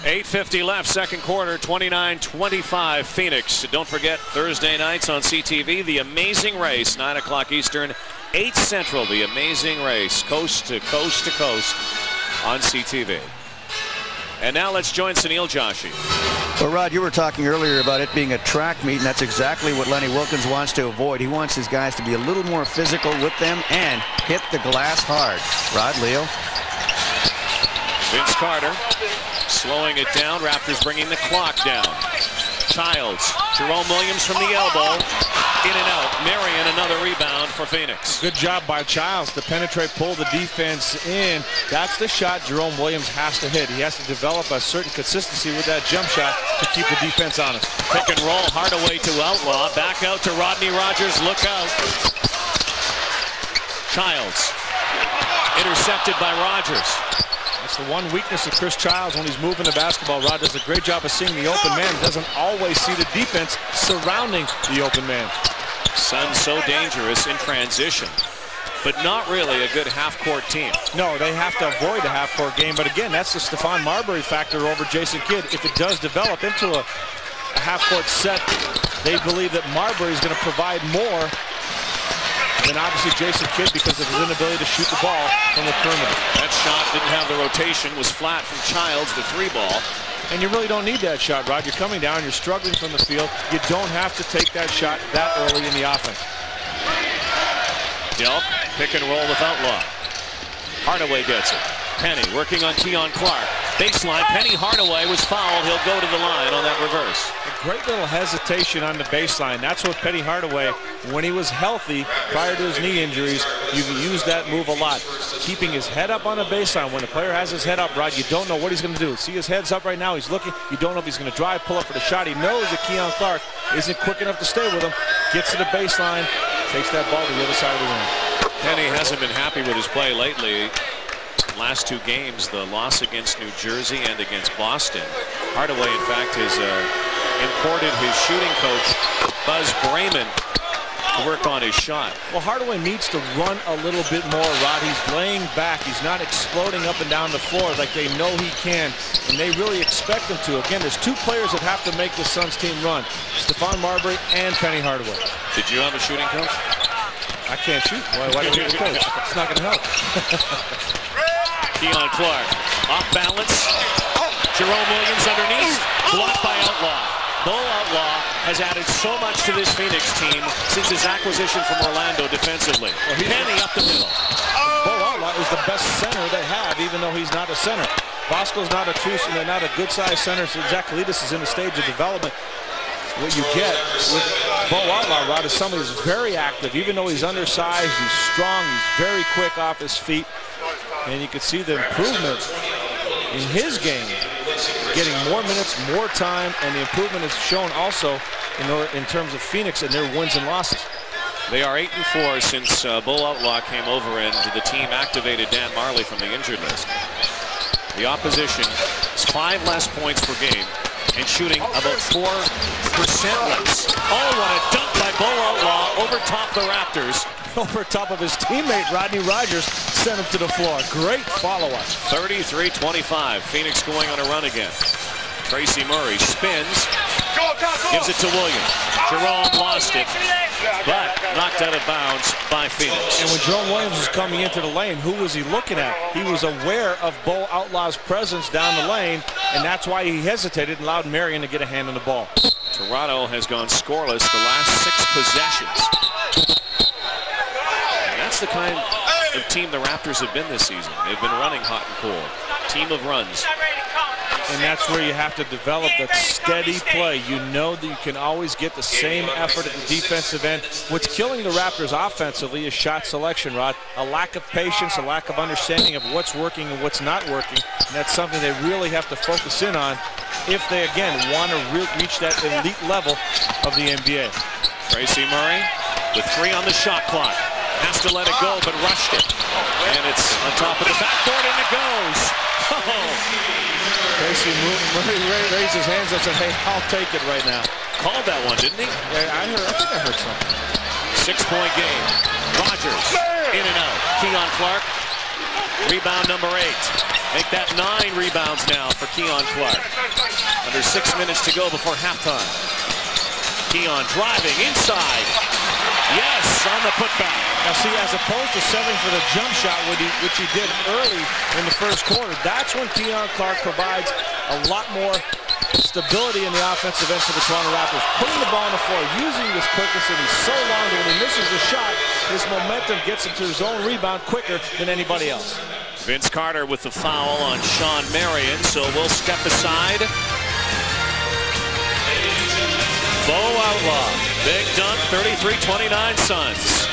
8:50 left, second quarter, 29-25 Phoenix. Don't forget, Thursday nights on CTV, The Amazing Race, 9 o'clock Eastern, 8 Central, The Amazing Race, coast to coast to coast on CTV. And now let's join Sunil Joshi. Well, Rod, you were talking earlier about it being a track meet, and that's exactly what Lenny Wilkins wants to avoid. He wants his guys to be a little more physical with them and hit the glass hard. Rod, Leo. Vince Carter slowing it down. Raptors bringing the clock down. Childs, Jerome Williams from the elbow. In and out. Marion, another rebound for Phoenix. Good job by Childs to penetrate, pull the defense in. That's the shot Jerome Williams has to hit. He has to develop a certain consistency with that jump shot to keep the defense honest. Pick and roll. Hardaway to Outlaw. Back out to Rodney Rogers. Look out. Childs. Intercepted by Rogers. That's the one weakness of Chris Childs when he's moving the basketball. Rod does a great job of seeing the open man. Doesn't always see the defense surrounding the open man. Suns so dangerous in transition, but not really a good half-court team. No, they have to avoid a half-court game. But again, that's the Stephon Marbury factor over Jason Kidd. If it does develop into a half-court set, they believe that Marbury is going to provide more than obviously Jason Kidd because of his inability to shoot the ball from the perimeter. That shot didn't have the rotation, was flat from Childs, the 3-ball. And you really don't need that shot, Rod. You're coming down, you're struggling from the field. You don't have to take that shot that early in the offense. Delp, pick and roll with Outlaw. Hardaway gets it. Penny working on Keon Clark. Baseline, Penny Hardaway was fouled. He'll go to the line on that reverse. A great little hesitation on the baseline. That's what Penny Hardaway, when he was healthy prior to his knee injuries, you used that move a lot. Keeping his head up on the baseline. When the player has his head up, Rod, you don't know what he's going to do. See his head's up right now. He's looking. You don't know if he's going to drive, pull up for the shot. He knows that Keon Clark isn't quick enough to stay with him. Gets to the baseline, takes that ball to the other side of the rim. Penny hasn't been happy with his play lately. Last 2 games, the loss against New Jersey and against Boston. Hardaway, in fact, has imported his shooting coach, Buzz Brayman, to work on his shot. Well, Hardaway needs to run a little bit more, Rod. He's laying back. He's not exploding up and down the floor like they know he can, and they really expect him to. Again, there's 2 players that have to make the Suns team run, Stephon Marbury and Penny Hardaway. Did you have a shooting coach? I can't shoot. Why do you need a coach? It's not going to help. Keon Clark, off balance. Jerome Williams underneath, blocked by Outlaw. Bo Outlaw has added so much to this Phoenix team since his acquisition from Orlando defensively. Well, Penny up the middle. Bo Outlaw is the best center they have, even though he's not a center. Bosco's not a true, they're not a good-sized center, so Zakalidis is in the stage of development. What you get with Bo Outlaw, Rod, is somebody who's very active. Even though he's undersized, he's strong, he's very quick off his feet. And you can see the improvement in his game, getting more minutes, more time, and the improvement is shown also in terms of Phoenix and their wins and losses. They are 8-4 since Bo Outlaw came over and the team activated Dan Marley from the injured list. The opposition is 5 less points per game and shooting about 4% less. Oh, what a dunk by Bo Outlaw over top the Raptors. Over top of his teammate Rodney Rogers, sent him to the floor. Great follow-up. 33-25. Phoenix going on a run again. Tracy Murray spins, gives it to Williams. Jerome lost it, but knocked out of bounds by Phoenix. And when Jerome Williams was coming into the lane, who was he looking at? He was aware of Bo Outlaw's presence down the lane, and that's why he hesitated and allowed Marion to get a hand on the ball. Toronto has gone scoreless the last 6 possessions. And that's the kind of team the Raptors have been this season. They've been running hot and cold. Team of runs. And that's where you have to develop that steady play. You know that you can always get the same effort at the defensive end. What's killing the Raptors offensively is shot selection, Rod. A lack of patience, a lack of understanding of what's working and what's not working. And that's something they really have to focus in on if they, again, want to reach that elite level of the NBA. Tracy Murray with 3 on the shot clock. Has to let it go, but rushed it. And it's on top of the backboard, and it goes. Oh. Tracy Murray raised his hands up and said, hey, I'll take it right now. Called that one, didn't he? Yeah, I think I heard something. 6-point game. Rogers in and out. Keon Clark, rebound number 8. Make that 9 rebounds now for Keon Clark. Under 6 minutes to go before halftime. Keon driving inside. Yes, on the putback. Now see, as opposed to settling for the jump shot, which he did early in the first quarter, that's when Keon Clark provides a lot more stability in the offensive end for the Toronto Raptors. Putting the ball on the floor, using this quickness, and he's so long that when he misses the shot, his momentum gets him to his own rebound quicker than anybody else. Vince Carter with the foul on Sean Marion, so we'll step aside. Bo Outlaw, big dunk, 33-29 Suns.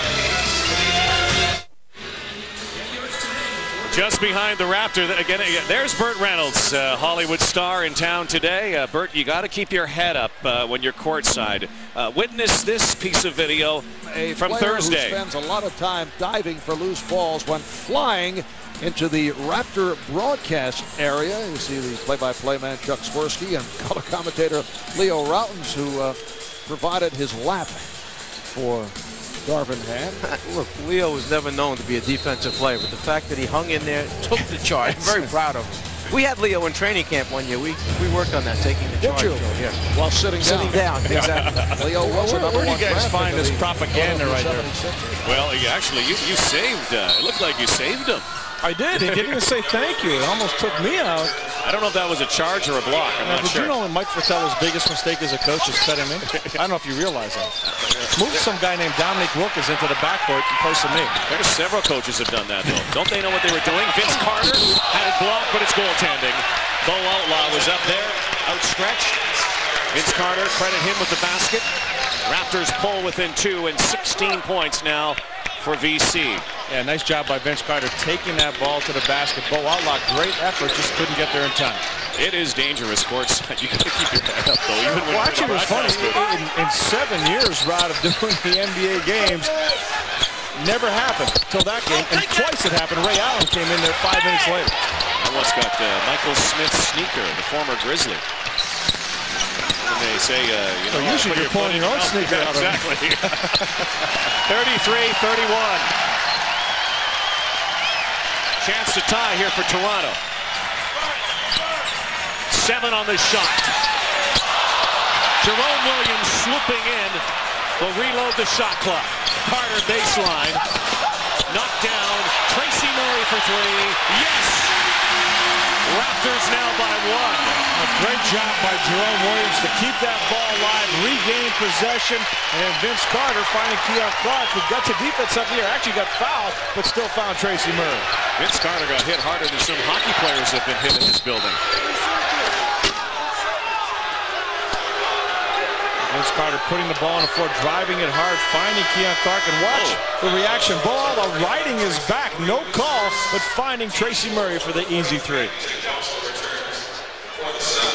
Just behind the Raptor, again, there's Burt Reynolds, Hollywood star in town today. Burt, you got to keep your head up when you're courtside. Witness this piece of video from Thursday. Who spends a lot of time diving for loose balls when flying into the Raptor broadcast area. You see the play-by-play man Chuck Swirsky and color commentator Leo Routens, who provided his lap for Darvin Ham. Look, Leo was never known to be a defensive player, but the fact that he hung in there, took the charge, I'm very proud of him. We had Leo in training camp one year. We worked on that, taking the charge. Yeah. While sitting down. Exactly. Leo was Where do you guys find this propaganda right there? Well, actually, you saved, it looked like you saved him. I did. He didn't even say thank you. It almost took me out. I don't know if that was a charge or a block. I'm not sure. Did you know Mike Fratello's biggest mistake as a coach is cutting me? I don't know if you realize that. Move some guy named Dominique Wilkins into the backcourt in place of me. There's several coaches have done that, though. Don't they know what they were doing? Vince Carter had it blocked, but it's goaltending. Bo Outlaw was up there, outstretched. Vince Carter, credit him with the basket. Raptors pull within 2 and 16 points now for VC. Yeah, nice job by Vince Carter taking that ball to the basket. Bo Outlaw, great effort, just couldn't get there in time. It is dangerous courtside. You got to keep your head up, though. Even when watching was funny. In 7 years, Rod, of doing the NBA games, never happened till that game, and twice it happened. Ray Allen came in there 5 minutes later. Almost got Michael Smith's sneaker, the former Grizzly. And they say, usually you're pulling your own sneaker out. Exactly. 33-31. Chance to tie here for Toronto. 7 on the shot. Jerome Williams swooping in. Will reload the shot clock. Carter baseline. Knocked down. Tracy Murray for 3. Yes! Raptors now by 1. A great job by Jerome Williams to keep that ball alive, regain possession, and Vince Carter finding Keon Clark, who got to defense up here, actually got fouled, but still found Tracy Murray. Vince Carter got hit harder than some hockey players have been hit in this building. Vince Carter putting the ball on the floor, driving it hard, finding Keon Clark, and watch the reaction. Ball riding his back, no call, but finding Tracy Murray for the easy 3.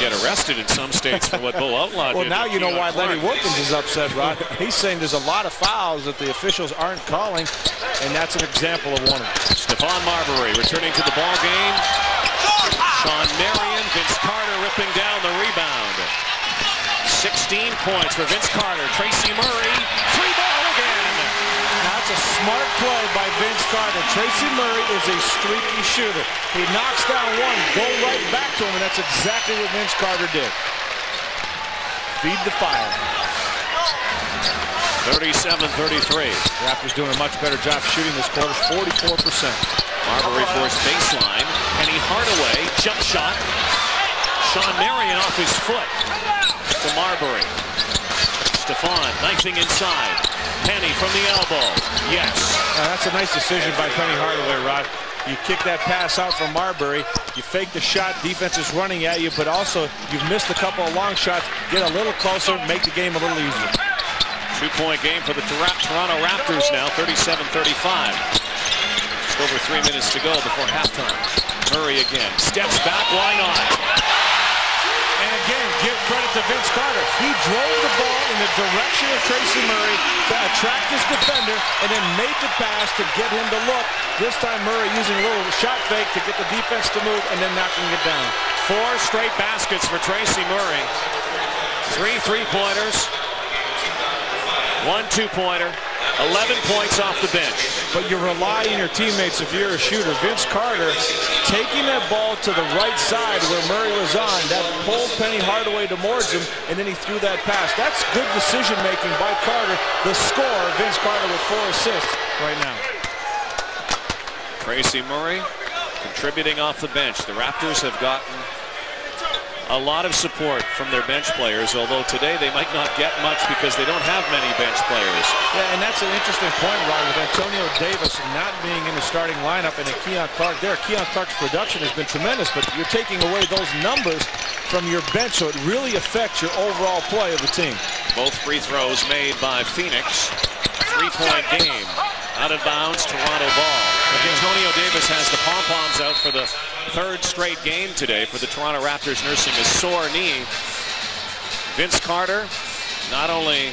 get arrested in some states for what Bo Outlaw did. Well, now you know why Lenny Wilkins is upset, Rod. He's saying there's a lot of fouls that the officials aren't calling, and that's an example of one of them. Stephon Marbury returning to the ball game. Shawn Marion, Vince Carter ripping down the rebound. 16 points for Vince Carter. Tracy Murray, free ball again. That's a smart play by Vince Carter. Tracy Murray is a streaky shooter. He knocks down one, go right back to him, and that's exactly what Vince Carter did. Feed the fire. 37-33. Raptors doing a much better job shooting this quarter, 44%. Marbury forced baseline. Penny Hardaway, jump shot. Shawn Marion off his foot to Marbury. Stephon knifing inside. Penny from the elbow. Yes. That's a nice decision by Penny Hardaway, Rod. You kick that pass out from Marbury. You fake the shot. Defense is running at you, but also you've missed a couple of long shots. Get a little closer, make the game a little easier. 2-point game for the Toronto Raptors now, 37-35. Just over 3 minutes to go before halftime. Murray again. Steps back. Why not? And again, give credit to Vince Carter. He drove the ball in the direction of Tracy Murray to attract his defender and then made the pass to get him to look. This time Murray using a little shot fake to get the defense to move and then knocking it down. 4 straight baskets for Tracy Murray. 3 3-pointers. 1 2-pointer. 11 points off the bench. But you rely on your teammates if you're a shooter. Vince Carter taking that ball to the right side where Murray was on. That pulled Penny Hardaway towards him, and then he threw that pass. That's good decision-making by Carter. The score, Vince Carter with 4 assists right now. Tracy Murray contributing off the bench. The Raptors have gotten a lot of support from their bench players, although today they might not get much because they don't have many bench players. Yeah, and that's an interesting point, Rod, with Antonio Davis not being in the starting lineup and a Keon Clark there. Keon Clark's production has been tremendous, but you're taking away those numbers from your bench, so it really affects your overall play of the team. Both free throws made by Phoenix. 3-point game. Out of bounds, Toronto ball. Antonio Davis has the pom-poms out for the 3rd straight game today for the Toronto Raptors, nursing a sore knee. Vince Carter not only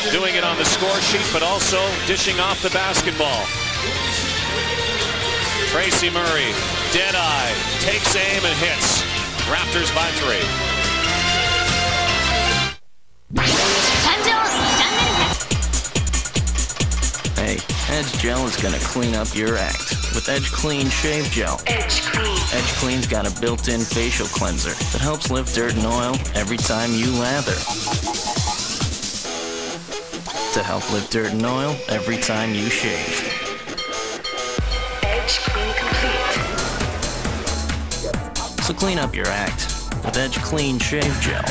doing it on the score sheet, but also dishing off the basketball. Tracy Murray, dead eye, takes aim and hits. Raptors by 3. Hey, Edge Gel is gonna clean up your act with Edge Clean Shave Gel. Edge Clean. Edge Clean's got a built-in facial cleanser that helps lift dirt and oil every time you lather. To help lift dirt and oil every time you shave. Edge Clean Complete. So clean up your act with Edge Clean Shave Gel.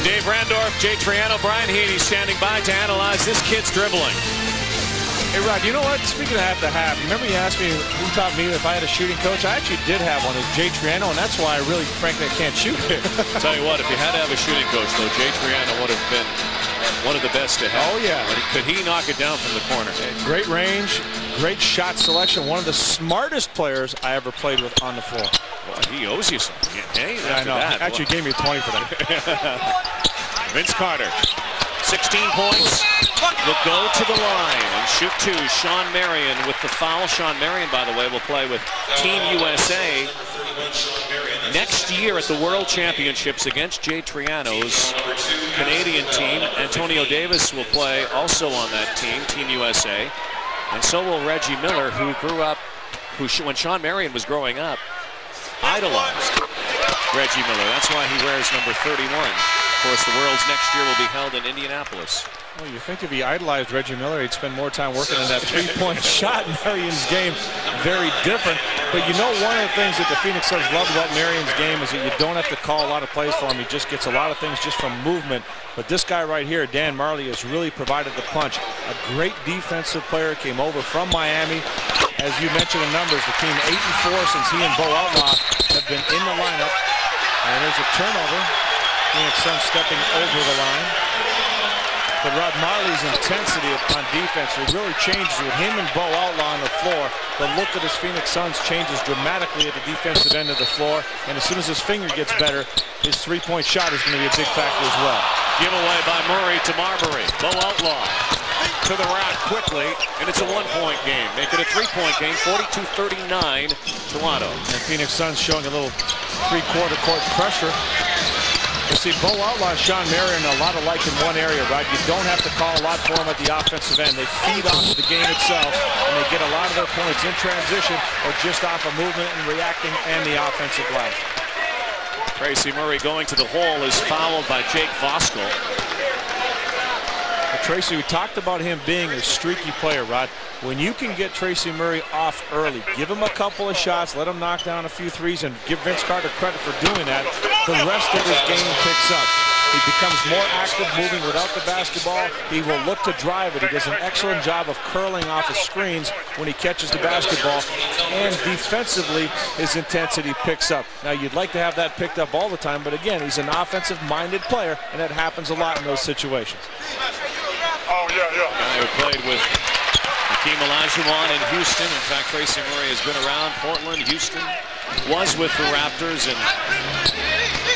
Dave Randorf, Jay Triano, Brian Heaney standing by to analyze this kid's dribbling. Hey, Rod, you know what? Speaking of half to half, remember you asked me who taught me if I had a shooting coach? I actually did have one. It's Jay Triano, and that's why I really, frankly, I can't shoot it. Tell you what, if you had to have a shooting coach, though, Jay Triano would have been one of the best to have. Oh, yeah. Could he knock it down from the corner? Great range, great shot selection. One of the smartest players I ever played with on the floor. Well, he owes you something. Hey, yeah, I know. That, actually gave me a 20 for that. Vince Carter, 16 points, will go to the line and shoot 2. Shawn Marion with the foul. Shawn Marion, by the way, will play with Team USA next year at the World Championships against Jay Triano's Canadian team. Antonio Davis will play also on that team, Team USA. And so will Reggie Miller, who grew up, when Shawn Marion was growing up, idolized Reggie Miller. That's why he wears number 31. Of course, the Worlds next year will be held in Indianapolis. Well, you think if he idolized Reggie Miller, he'd spend more time working on that 3-point shot. Marion's game, very different. But you know, one of the things that the Phoenix Suns love about Marion's game is that you don't have to call a lot of plays for him. He just gets a lot of things just from movement. But this guy right here, Dan Marley, has really provided the punch. A great defensive player, came over from Miami. As you mentioned the numbers, the team 8-4 since he and Bo Outlaw have been in the lineup. And there's a turnover. Phoenix Suns stepping over the line. But Rod Marley's intensity on defense really changes with him and Bo Outlaw on the floor. The look of his Phoenix Suns changes dramatically at the defensive end of the floor. And as soon as his finger gets better, his three-point shot is going to be a big factor as well. Giveaway by Murray to Marbury. Bo Outlaw to the rack quickly, and it's a one-point game. Make it a three-point game, 42-39 Toronto. And Phoenix Suns showing a little three-quarter court pressure. You see, Bo Outlaw and Sean Marion a lot alike in one area, right? You don't have to call a lot for them at the offensive end. They feed off of the game itself, and they get a lot of their points in transition or just off of movement and reacting and the offensive glass. Tracy Murray going to the hole is fouled by Jake Voskuhl. Tracy, we talked about him being a streaky player, Rod. When you can get Tracy Murray off early, give him a couple of shots, let him knock down a few threes, and give Vince Carter credit for doing that, the rest of his game picks up. He becomes more active moving without the basketball. He will look to drive it. He does an excellent job of curling off his screens when he catches the basketball. And defensively, his intensity picks up. Now, you'd like to have that picked up all the time, but again, he's an offensive-minded player, and that happens a lot in those situations. Guy who played with Hakeem Olajuwon in Houston. In fact, Tracy Murray has been around Portland, Houston, was with the Raptors in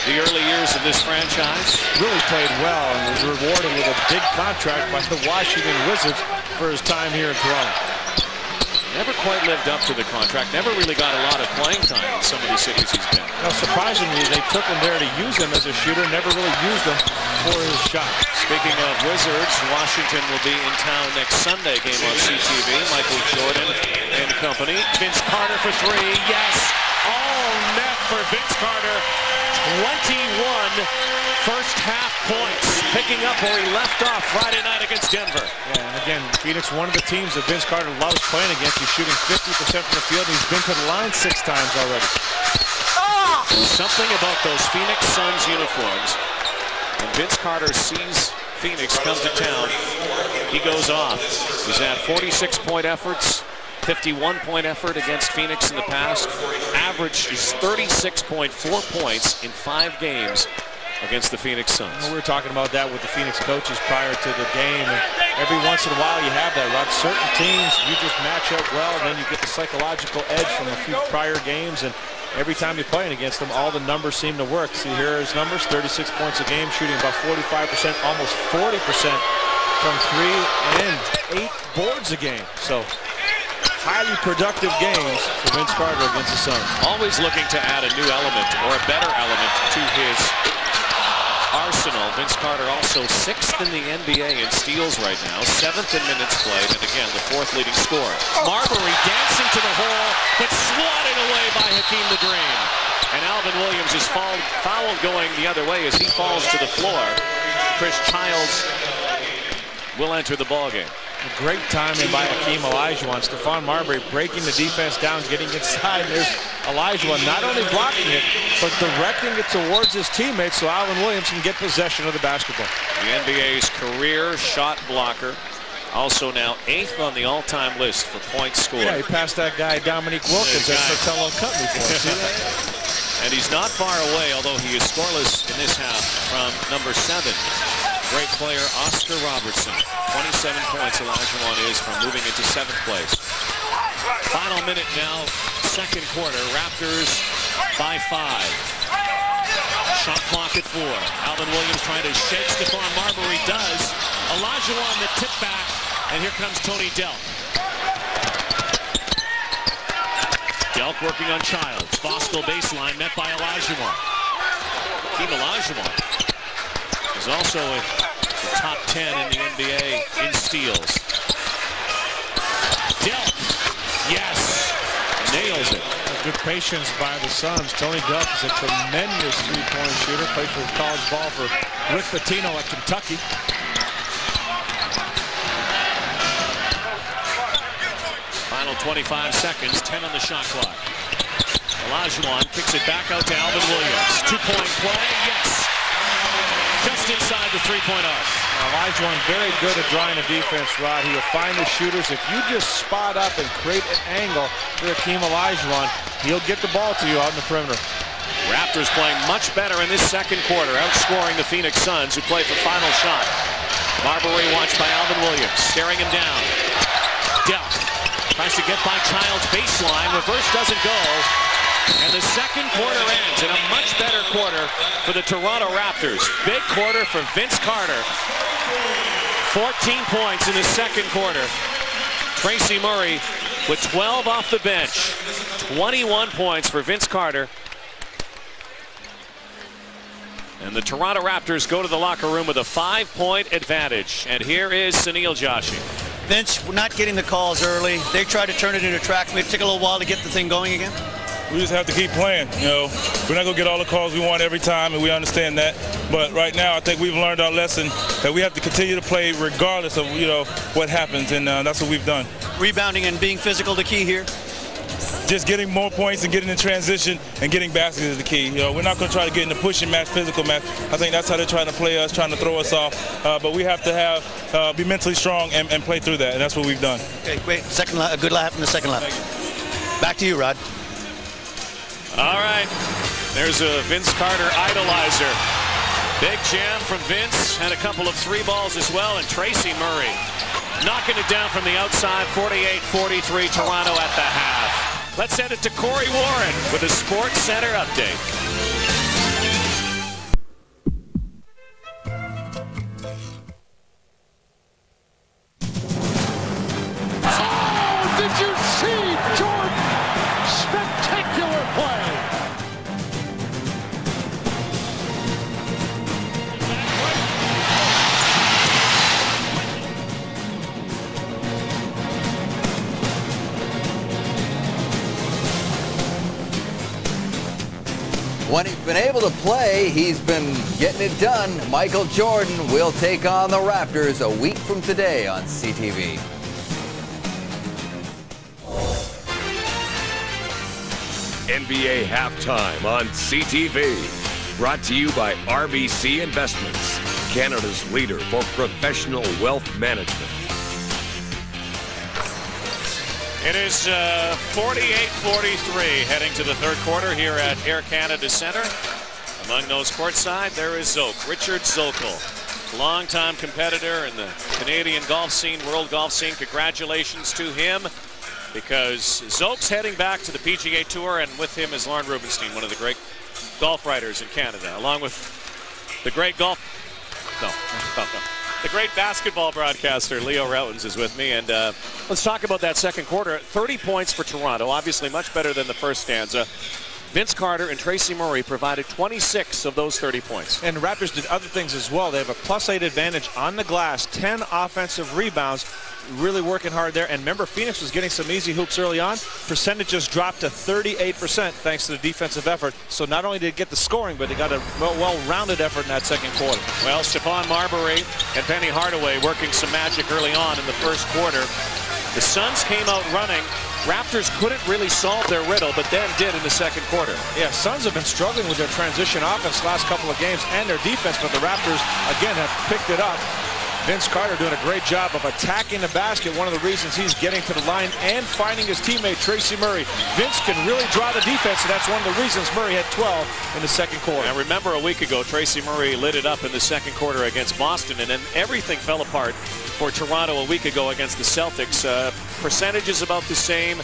the early years of this franchise. Really played well and was rewarded with a big contract by the Washington Wizards for his time here in Toronto. Never quite lived up to the contract. Never really got a lot of playing time in some of these cities he's been. Now, surprisingly, they took him there to use him as a shooter. Never really used him for his shot. Speaking of Wizards, Washington will be in town next Sunday. Game on CTV. Michael Jordan and company. Vince Carter for three. Yes. All net for Vince Carter. 21 first half points. Picking up where he left off Friday night against Denver. Yeah, and again, Phoenix, one of the teams that Vince Carter loves playing against. He's shooting 50% from the field. He's been to the line 6 times already. Something about those Phoenix Suns uniforms. When Vince Carter sees Phoenix come to town, he goes off. He's had 46-point efforts, 51-point effort against Phoenix in the past. Average is 36.4 points in 5 games against the Phoenix Suns. We were talking about that with the Phoenix coaches prior to the game. And every once in a while you have that, Rod. Certain teams, you just match up well, and then you get the psychological edge from a few prior games. And every time you're playing against them, all the numbers seem to work. See, here are his numbers: 36 points a game, shooting about 45%, almost 40% from 3, and 8 boards a game. So highly productive games for Vince Carter against the Suns. Always looking to add a new element or a better element to his arsenal. Vince Carter also 6th in the NBA in steals right now, 7th in minutes played, and again the 4th leading scorer. Marbury dancing to the hole, but swatted away by Hakeem the Dream. And Alvin Williams is fouled going the other way as he falls to the floor. Chris Childs will enter the ballgame. Great timing by Hakeem Olajuwon. Stephon Marbury breaking the defense down, getting inside. There's Olajuwon not only blocking it, but directing it towards his teammates so Alvin Williams can get possession of the basketball. The NBA's career shot blocker. Also now 8th on the all-time list for points scored. Yeah, he passed that guy Dominique Wilkins at Fratello Company for him. See that? And he's not far away, although he is scoreless in this half, from number 7. Great player Oscar Robertson. 27 points Olajuwon is from moving into 7th place. Final minute now, second quarter. Raptors by 5. Shot clock at 4. Alvin Williams trying to shake Stephon Marbury. Does. Olajuwon the tip back, and here comes Tony Delk. Delk working on Childs. Voskuhl baseline met by Olajuwon. Hakeem Olajuwon is also in the top 10 in the NBA in steals. Delk, yes, nails it. Good patience by the Suns. Tony Delk is a tremendous three-point shooter. Played for college ball for Rick Pitino at Kentucky. Final 25 seconds, 10 on the shot clock. Olajuwon kicks it back out to Alvin Williams. 2-point play, yes. Just inside the 3-point arc. Olajuwon very good at drawing the defense, Rod. He'll find the shooters. If you just spot up and create an angle for Hakeem Olajuwon, he'll get the ball to you out in the perimeter. Raptors playing much better in this second quarter, outscoring the Phoenix Suns, who play for final shot. Marbury watched by Alvin Williams, staring him down. Delk tries to get by Child's baseline. Reverse doesn't go. And the second quarter ends in a much better quarter for the Toronto Raptors. Big quarter for Vince Carter. 14 points in the second quarter. Tracy Murray with 12 off the bench. 21 points for Vince Carter. And the Toronto Raptors go to the locker room with a 5-point advantage. And here is Sunil Joshi. Vince, we're not getting the calls early. They tried to turn it into track meet. It took a little while to get the thing going again. We just have to keep playing. You know, we're not going to get all the calls we want every time, and we understand that. But right now, I think we've learned our lesson that we have to continue to play regardless of, you know, what happens, and that's what we've done. Rebounding and being physical the key here? Just getting more points and getting in transition and getting baskets is the key. You know, we're not going to try to get in the pushing match, physical match. I think that's how they're trying to play us, trying to throw us off. But we have to be mentally strong and play through that, and that's what we've done. Okay, great. A good laugh in the second lap. Back to you, Rod. All right, there's a Vince Carter idolizer. Big jam from Vince, and a couple of 3 balls as well, and Tracy Murray knocking it down from the outside, 48-43, Toronto at the half. Let's send it to Corey Warren with a Sports Center update. Oh, did you see Jordan? Spectacular play. When he's been able to play, he's been getting it done. Michael Jordan will take on the Raptors a week from today on CTV. NBA Halftime on CTV. Brought to you by RBC Investments, Canada's leader for professional wealth management. It is 48-43 heading to the third quarter here at Air Canada Centre. Among those courtside, there is Zoke, Richard Zokol, longtime competitor in the Canadian golf scene, world golf scene. Congratulations to him, because Zoke's heading back to the PGA Tour, and with him is Lauren Rubenstein, one of the great golf writers in Canada, along with the great the great basketball broadcaster Leo Routens is with me, and let's talk about that second quarter. 30 points for Toronto, obviously much better than the first stanza. Vince Carter and Tracy Murray provided 26 of those 30 points. And the Raptors did other things as well. They have a +8 advantage on the glass, 10 offensive rebounds, really working hard there. And remember, Phoenix was getting some easy hoops early on. Percentages dropped to 38% thanks to the defensive effort. So not only did they get the scoring, but they got a well-rounded effort in that second quarter. Well, Stephon Marbury and Penny Hardaway working some magic early on in the first quarter. The Suns came out running. Raptors couldn't really solve their riddle, but then did in the second quarter. Yeah, Suns have been struggling with their transition offense the last couple of games and their defense, but the Raptors, again, have picked it up. Vince Carter doing a great job of attacking the basket. One of the reasons he's getting to the line and finding his teammate, Tracy Murray. Vince can really draw the defense, and that's one of the reasons Murray had 12 in the second quarter. And remember, a week ago, Tracy Murray lit it up in the second quarter against Boston, and then everything fell apart for Toronto a week ago against the Celtics. Percentages about the same.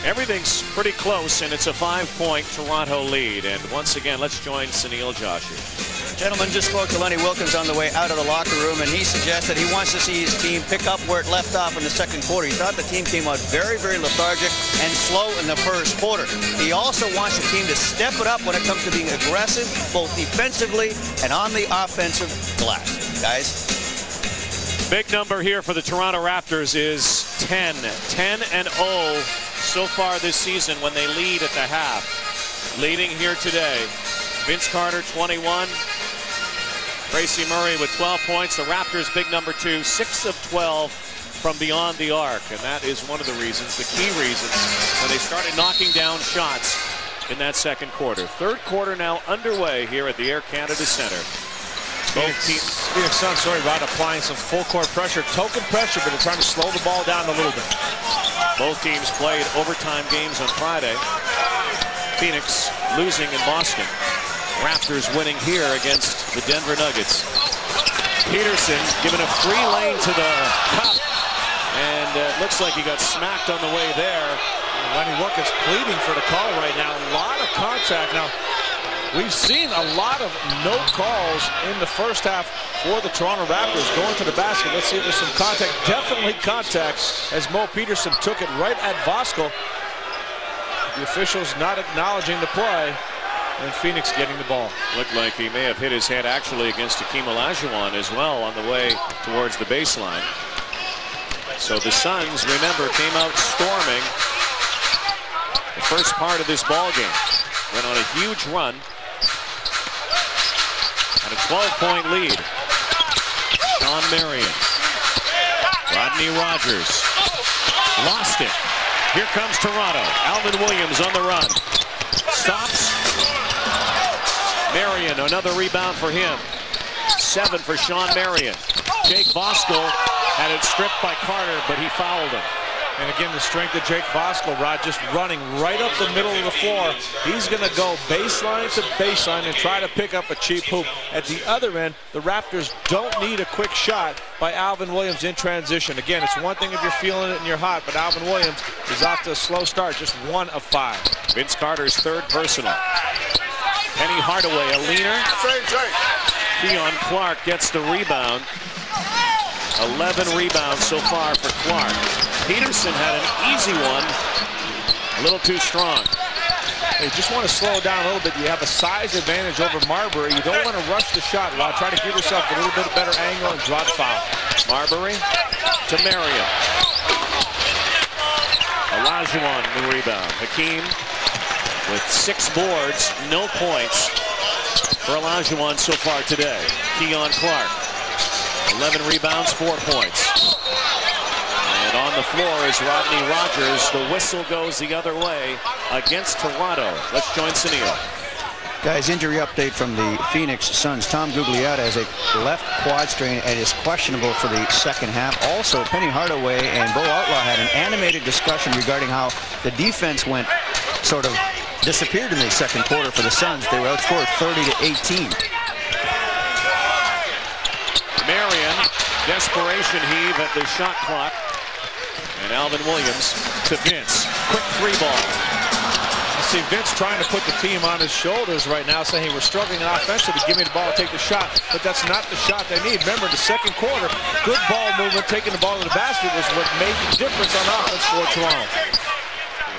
Everything's pretty close, and it's a 5-point Toronto lead. And once again, let's join Sunil Joshi. Gentlemen, just spoke to Lenny Wilkins on the way out of the locker room, and he suggested he wants to see his team pick up where it left off in the second quarter. He thought the team came out very, very lethargic and slow in the first quarter. He also wants the team to step it up when it comes to being aggressive, both defensively and on the offensive glass. Guys? Big number here for the Toronto Raptors is 10. 10-0 so far this season when they lead at the half. Leading here today. Vince Carter, 21. Tracy Murray with 12 points. The Raptors, big number 2, 6 of 12 from beyond the arc. And that is one of the reasons, the key reasons, when they started knocking down shots in that second quarter. Third quarter now underway here at the Air Canada Centre. Phoenix Suns, Rod, applying some full court pressure, token pressure, but they're trying to slow the ball down a little bit. Both teams played overtime games on Friday. Phoenix losing in Boston. Raptors winning here against the Denver Nuggets. Peterson giving a free lane to the cup, and it looks like he got smacked on the way there. Lenny Wilkins pleading for the call right now. A lot of contact. Now, we've seen a lot of no calls in the first half for the Toronto Raptors going to the basket. Let's see if there's some contact. Definitely contact as Mo Peterson took it right at Voskuhl. The officials not acknowledging the play, and Phoenix getting the ball. Looked like he may have hit his head actually against Hakeem Olajuwon as well on the way towards the baseline. So the Suns, remember, came out storming the first part of this ball game. Went on a huge run. And a 12-point lead. Shawn Marion. Rodney Rogers. Lost it. Here comes Toronto. Alvin Williams on the run. Stops. Marion, another rebound for him. 7 for Shawn Marion. Jake Voskuhl had it stripped by Carter, but he fouled him. And again, the strength of Jake Voskuhl, Rod, just running right up the middle of the floor. He's going to go baseline to baseline and try to pick up a cheap hoop. At the other end, the Raptors don't need a quick shot by Alvin Williams in transition. Again, it's one thing if you're feeling it and you're hot, but Alvin Williams is off to a slow start, just 1 of 5. Vince Carter's 3rd personal. Penny Hardaway, a leaner. Keon Clark gets the rebound. 11 rebounds so far for Clark. Peterson had an easy one, a little too strong. You just want to slow it down a little bit. You have a size advantage over Marbury. You don't want to rush the shot. While try to give yourself a little bit better angle and draw the foul. Marbury to Marion. Olajuwon the rebound. Hakeem with 6 boards, no points for Olajuwon so far today. Keon Clark, 11 rebounds, 4 points. And on the floor is Rodney Rogers. The whistle goes the other way against Toronto. Let's join Sunil. Guys, injury update from the Phoenix Suns. Tom Gugliotta has a left quad strain and is questionable for the second half. Also, Penny Hardaway and Bo Outlaw had an animated discussion regarding how the defense went sort of disappeared in the second quarter for the Suns. They were outscored 30-18. Marion, desperation heave at the shot clock. And Alvin Williams to Vince. Quick 3 ball. You see Vince trying to put the team on his shoulders right now, saying, hey, we're struggling offensively, give me the ball and take the shot. But that's not the shot they need. Remember, in the second quarter, good ball movement, taking the ball to the basket was what made the difference on offense for Toronto.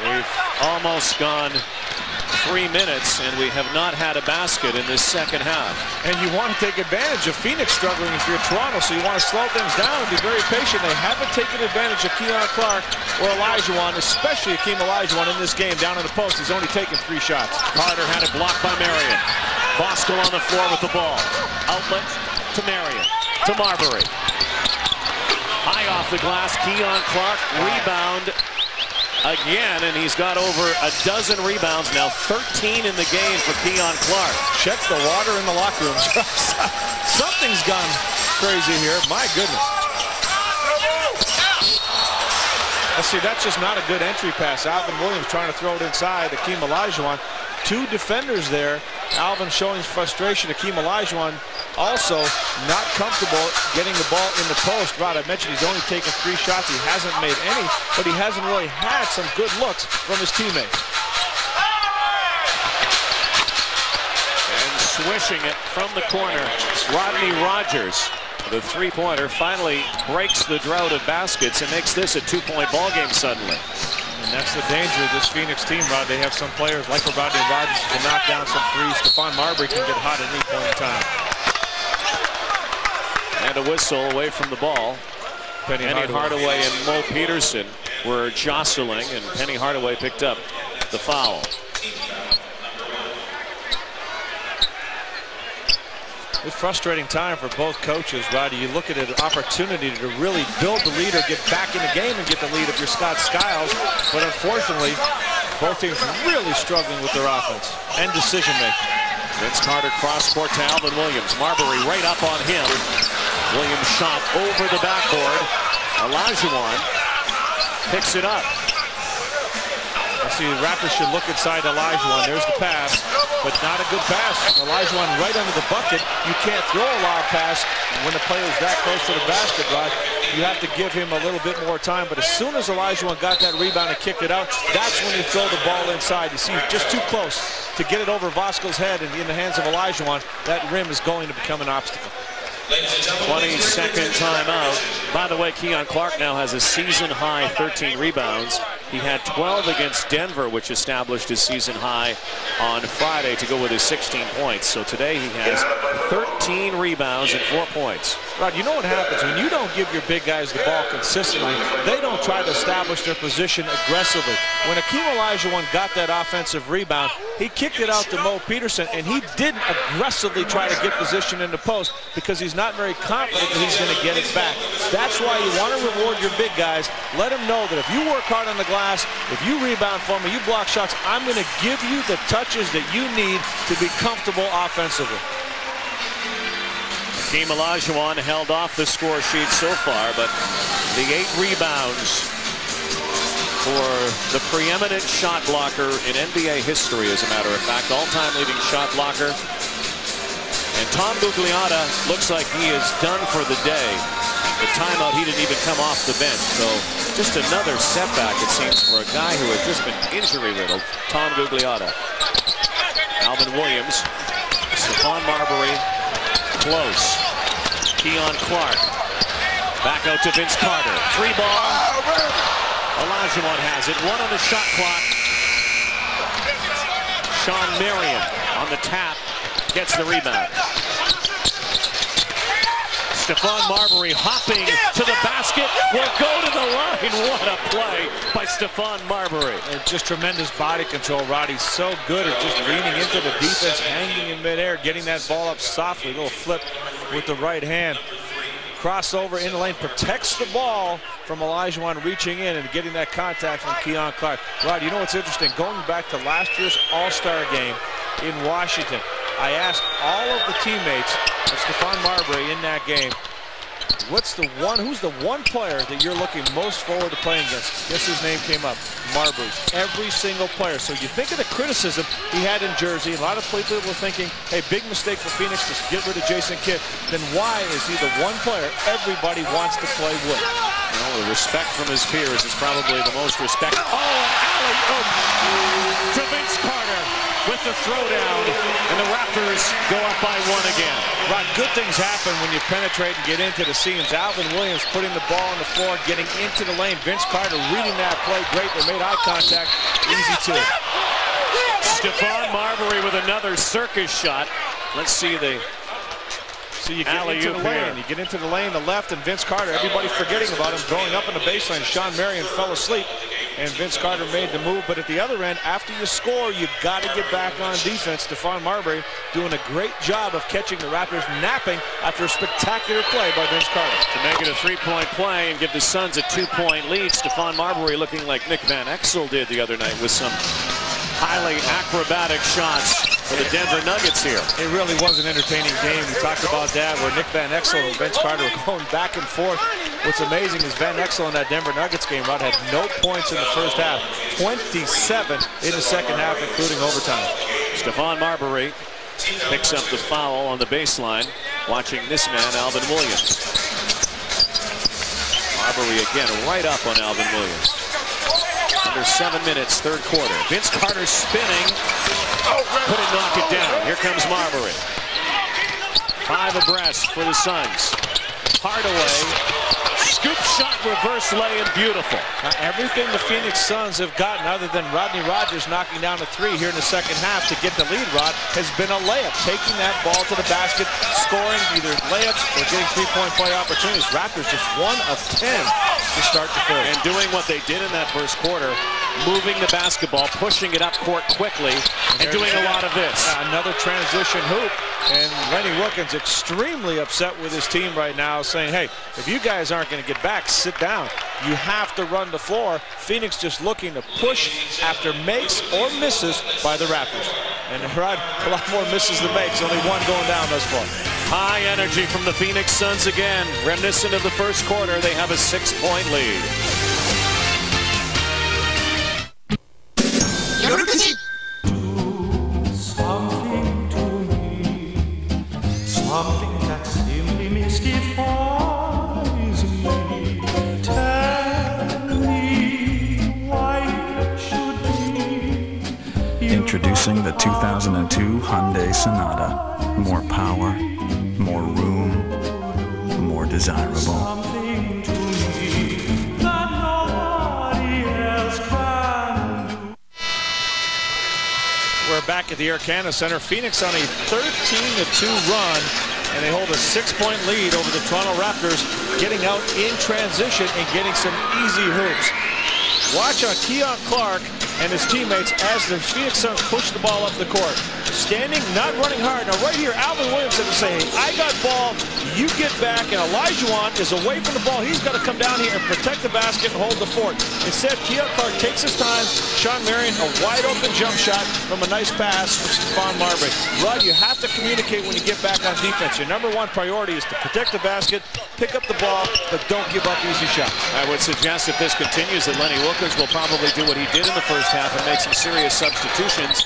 We've almost gone 3 minutes, and we have not had a basket in this second half. And you want to take advantage of Phoenix struggling if you're Toronto, so you want to slow things down and be very patient. They haven't taken advantage of Keon Clark or Olajuwon, especially Hakeem Olajuwon in this game down in the post. He's only taken 3 shots. Carter had it blocked by Marion. Voskuhl on the floor with the ball. Outlet to Marion. To Marbury. High off the glass, Keon Clark. Rebound again, and he's got over a dozen rebounds now, 13 in the game for Keon Clark. Check the water in the locker room. Something's gone crazy here. My goodness. Let's see, that's just not a good entry pass. Alvin Williams trying to throw it inside. Hakeem Olajuwon. 2 defenders there. Alvin showing frustration. Hakeem Olajuwon also not comfortable getting the ball in the post. Rod, I mentioned he's only taken 3 shots. He hasn't made any, but he hasn't really had some good looks from his teammates. And swishing it from the corner, Rodney Rogers. The 3-pointer finally breaks the drought of baskets and makes this a 2-point ball game suddenly. And that's the danger of this Phoenix team, Rod. They have some players like Rodney Rogers who can knock down some threes. Stephon Marbury can get hot at any point in time. And a whistle away from the ball. Penny Hardaway and Mo Peterson were jostling, and Penny Hardaway picked up the foul. It's a frustrating time for both coaches, Roddy. You look at an opportunity to really build the lead or get back in the game and get the lead if you're Scott Skiles. But unfortunately, both teams really struggling with their offense and decision-making. Vince Carter cross-court to Alvin Williams. Marbury right up on him. Williams shot over the backboard. Olajuwon picks it up. See, the Raptors should look inside Olajuwon. There's the pass, but not a good pass. Olajuwon right under the bucket. You can't throw a lob pass when the player is that close to the basket, Rod. You have to give him a little bit more time, but as soon as Olajuwon got that rebound and kicked it out, that's when you throw the ball inside. You see, just too close to get it over Vosco's head and in the hands of Olajuwon. That rim is going to become an obstacle. 22nd timeout. By the way, Keon Clark now has a season-high 13 rebounds. He had 12 against Denver, which established his season high on Friday to go with his 16 points. So today he has 13 rebounds and 4 points. Rod, you know what happens when you don't give your big guys the ball consistently? They don't try to establish their position aggressively. When Akeem Olajuwon got that offensive rebound, he kicked it out to Mo Peterson, and he didn't aggressively try to get position in the post because he's not very confident that he's going to get it back. That's why you want to reward your big guys. Let them know that if you work hard on the glass, if you rebound for me, you block shots, I'm going to give you the touches that you need to be comfortable offensively. Akeem Olajuwon held off the score sheet so far, but the 8 rebounds for the preeminent shot blocker in NBA history, as a matter of fact, all-time leading shot blocker. And Tom Gugliotta looks like he is done for the day. The timeout, he didn't even come off the bench. So just another setback, it seems, for a guy who has just been injury-riddled, Tom Gugliotta. Alvin Williams, Stephon Marbury, close. Keon Clark. Back out to Vince Carter. 3 ball. Olajuwon has it. 1 on the shot clock. Sean Marion on the tap. Gets the rebound. Stephon Marbury hopping to the basket. Will go to the line. What a play by Stephon Marbury. And just tremendous body control, Rod. He's so good at just leaning into the defense, hanging in midair, getting that ball up softly. Little flip with the right hand. Crossover in the lane, protects the ball from Olajuwon reaching in and getting that contact from Keon Clark. Rod, you know what's interesting? Going back to last year's All-Star game in Washington, I asked all of the teammates of Stephon Marbury in that game, who's the one player that you're looking most forward to playing against? Guess his name came up, Marbury. Every single player. So you think of the criticism he had in Jersey. A lot of people were thinking, hey, big mistake for Phoenix to get rid of Jason Kidd. Then why is he the one player everybody wants to play with? You know, the respect from his peers is probably the most respect. Oh, alley-oop to Vince Carter with the throwdown, and the Raptors go up by 1 again. Rod, good things happen when you penetrate and get into the seams. Alvin Williams putting the ball on the floor, getting into the lane. Vince Carter reading that play great. They made eye contact. Easy to. Stephon Marbury with another circus shot. Let's see the you get into the lane. You get into the lane, the left, and Vince Carter, everybody forgetting about him, going up in the baseline. Sean Marion fell asleep, and Vince Carter made the move. But at the other end, after you score, you've got to get back on defense. Stephon Marbury doing a great job of catching the Raptors napping after a spectacular play by Vince Carter. To make it a 3-point play and give the Suns a 2-point lead, Stephon Marbury looking like Nick Van Exel did the other night with some highly acrobatic shots for the Denver Nuggets here. It really was an entertaining game. We talked about that where Nick Van Exel and Vince Carter were going back and forth. What's amazing is Van Exel in that Denver Nuggets game, Rod, had no points in the first half. 27 in the second half, including overtime. Stephon Marbury picks up the foul on the baseline, watching this man, Alvin Williams. Marbury again right up on Alvin Williams. Under 7 minutes, third quarter. Vince Carter spinning. Couldn't knock it down. Here comes Marbury. 5 abreast for the Suns. Hardaway. Scoop shot, reverse lay, and beautiful. Now, everything the Phoenix Suns have gotten, other than Rodney Rogers knocking down a 3 here in the second half to get the lead, Rod, has been a layup. Taking that ball to the basket, scoring either layups or getting 3-point play opportunities. Raptors just 1 of 10 to start the third. And doing what they did in that first quarter, moving the basketball, pushing it up court quickly, and doing a lot of this. Another transition hoop, and Lenny Wilkins extremely upset with his team right now, saying, hey, if you guys aren't going to get back, sit down. You have to run the floor. Phoenix just looking to push after makes or misses by the Raptors. And Rod, a lot more misses than makes, only 1 going down thus far. High energy from the Phoenix Suns again. Reminiscent of the first quarter, they have a 6-point lead. Introducing the 2002 Hyundai Sonata. More power, more room, more desirable. We're back at the Air Canada Center. Phoenix on a 13-2 run, and they hold a 6-point lead over the Toronto Raptors, getting out in transition and getting some easy hoops. Watch on Keon Clark and his teammates as the Phoenix Suns push the ball up the court. Standing, not running hard. Now right here, Alvin Williams had to say, hey, I got ball, you get back, and Olajuwon is away from the ball. He's got to come down here and protect the basket and hold the fort. Instead, Keon Clark takes his time. Sean Marion, a wide open jump shot from a nice pass from Stephon Marbury. Rod, you have to communicate when you get back on defense. Your number one priority is to protect the basket, pick up the ball, but don't give up easy shots. I would suggest if this continues that Lenny Wilkins will probably do what he did in the first half and make some serious substitutions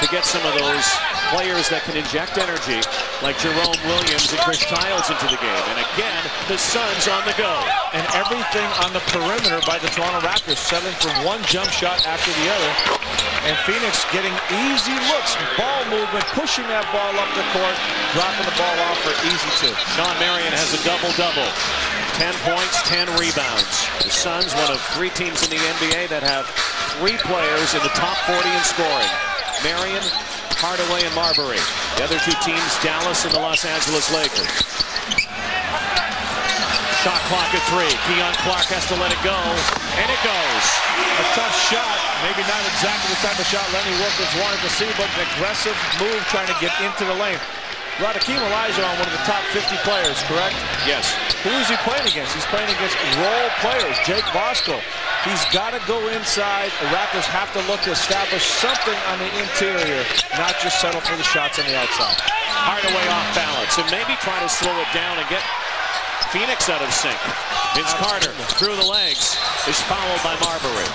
to get some of those players that can inject energy like Jerome Williams and Chris Childs into the game. And again, the Suns on the go. And everything on the perimeter by the Toronto Raptors, settling for one jump shot after the other. And Phoenix getting easy looks, ball movement, pushing that ball up the court, dropping the ball off for easy two. Sean Marion has a double-double. 10 points, 10 rebounds. The Suns, one of 3 teams in the NBA that have 3 players in the top 40 in scoring. Marion, Hardaway, and Marbury. The other 2 teams, Dallas and the Los Angeles Lakers. Shot clock at 3. Keon Clark has to let it go, and it goes. A tough shot, maybe not exactly the type of shot Lenny Wilkins wanted to see, but an aggressive move trying to get into the lane. Hakeem Olajuwon, one of the top 50 players, correct? Yes. Who is he playing against? He's playing against role players. Jake Bosco. He's got to go inside. The Raptors have to look to establish something on the interior, not just settle for the shots on the outside. Hardaway off balance, and maybe try to slow it down and get Phoenix out of sync. Vince Carter through the legs is fouled by Marbury.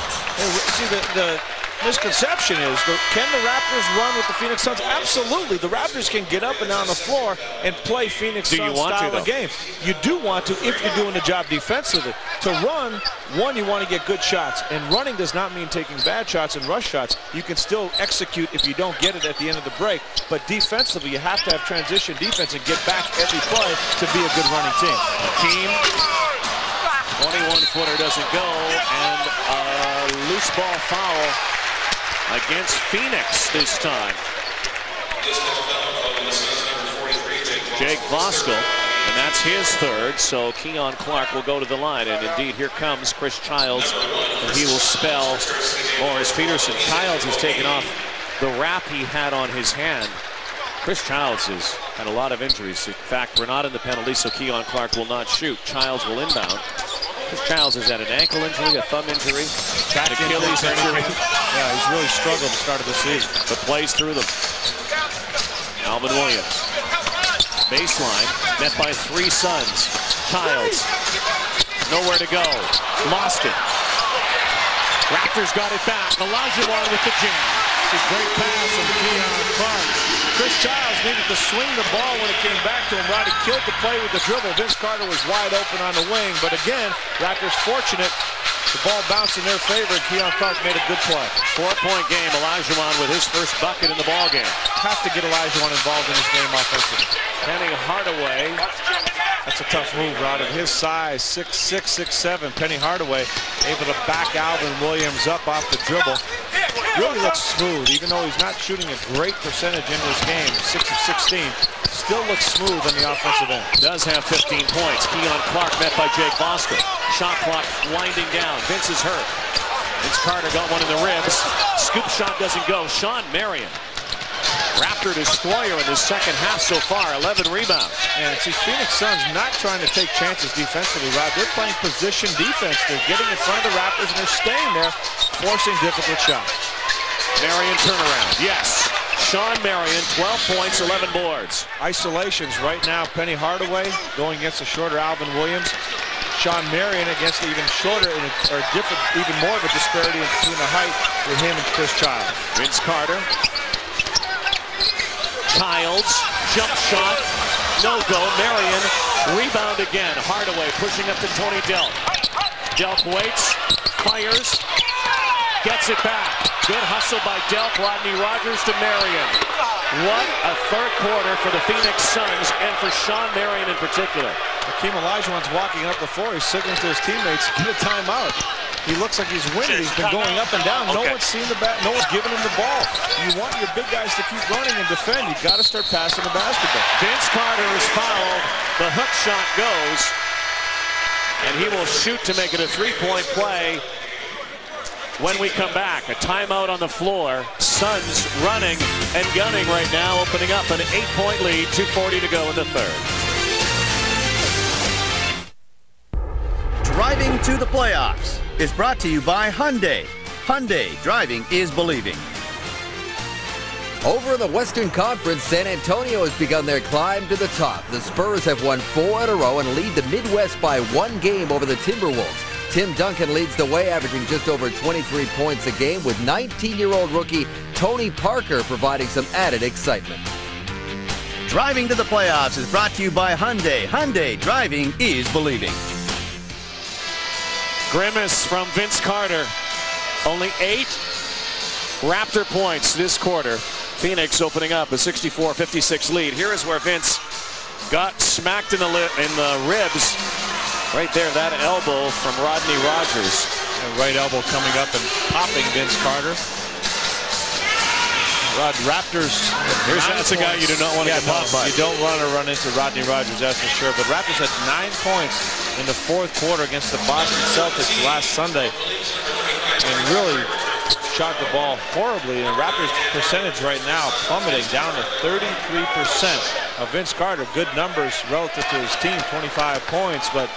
See, the misconception is, can the Raptors run with the Phoenix Suns? Absolutely. The Raptors can get up and down the floor and play Phoenix Suns style of game. You do want to if you're doing the job defensively. To run, one, you want to get good shots. And running does not mean taking bad shots and rush shots. You can still execute if you don't get it at the end of the break. But defensively, you have to have transition defense and get back every play to be a good running team. Hakeem, 21-footer doesn't go, and a loose ball foul against Phoenix this time. Jake Voskuhl, and that's his 3rd, so Keon Clark will go to the line, and indeed here comes Chris Childs, and he will spell Morris Peterson. Childs has taken off the wrap he had on his hand. Chris Childs has had a lot of injuries. In fact, we're not in the penalty, so Keon Clark will not shoot. Childs will inbound. Chris Childs has had an ankle injury, a thumb injury, an Achilles injury. Yeah, he's really struggled at the start of the season. But plays through them. Alvin Williams. Baseline, met by 3 Suns. Childs, nowhere to go. Lost it. Raptors got it back. Olajuwon with the jam. It's a great pass from Keon Clark. Chris Childs needed to swing the ball when it came back to him. Roddy killed the play with the dribble. Vince Carter was wide open on the wing. But again, Raptors fortunate. The ball bounced in their favor, and Keon Clark made a good play. 4-point game. Olajuwon with his first bucket in the ball game. Have to get Olajuwon involved in this game offensively. Penny Hardaway. That's a tough move, Rod. At his size, 6'6", 6'7", Penny Hardaway able to back Alvin Williams up off the dribble. Really looks smooth, even though he's not shooting a great percentage in this game. 6 of 16. Still looks smooth on the offensive end. Does have 15 points. Keon Clark met by Jake Voskuhl. Shot clock winding down. Vince is hurt. Vince Carter got one in the ribs. Scoop shot doesn't go. Sean Marion. Raptor destroyer in the second half so far. 11 rebounds. And see, Phoenix Suns not trying to take chances defensively, Rod. They're playing position defense. They're getting in front of the Raptors, and they're staying there, forcing difficult shots. Marion turnaround. Yes. Sean Marion, 12 points, 11 boards. Isolations right now. Penny Hardaway going against a shorter Alvin Williams. Sean Marion against even shorter or different, even more of a disparity between the height with him and Chris Childs. Vince Carter. Childs, jump shot, no go. Marion, rebound again. Hardaway pushing up to Tony Delk. Delk waits, fires, Gets it back. Good hustle by Delp. Rodney Rogers to Marion. What a third quarter for the Phoenix Suns and for Sean Marion in particular. Hakeem Olajuwon's walking up the floor. He's signaling to his teammates, get a timeout. He looks like he's winning. He's been going up and down. No one's seen the bat. No one's giving him the ball. You want your big guys to keep running and defend. You've got to start passing the basketball. Vince Carter is fouled. The hook shot goes. And he will shoot to make it a three-point play. When we come back, a timeout on the floor. Suns running and gunning right now, opening up an 8-point lead, 2:40 to go in the third. Driving to the playoffs is brought to you by Hyundai. Hyundai, driving is believing. Over in the Western Conference, San Antonio has begun their climb to the top. The Spurs have won 4 in a row and lead the Midwest by 1 game over the Timberwolves. Tim Duncan leads the way, averaging just over 23 points a game, with 19-year-old rookie Tony Parker providing some added excitement. Driving to the playoffs is brought to you by Hyundai. Hyundai, driving is believing. Grimace from Vince Carter. Only 8 Raptor points this quarter. Phoenix opening up a 64-56 lead. Here is where Vince got smacked in the ribs. Right there, that elbow from Rodney Rogers. Right elbow coming up and popping Vince Carter. Raptors. That's a guy you do not want to get popped by. You don't want to run into Rodney Rogers, that's for sure. But Raptors had 9 points in the fourth quarter against the Boston Celtics last Sunday. And really shot the ball horribly. And Raptors percentage right now plummeting down to 33%. Vince Carter, good numbers relative to his team, 25 points, but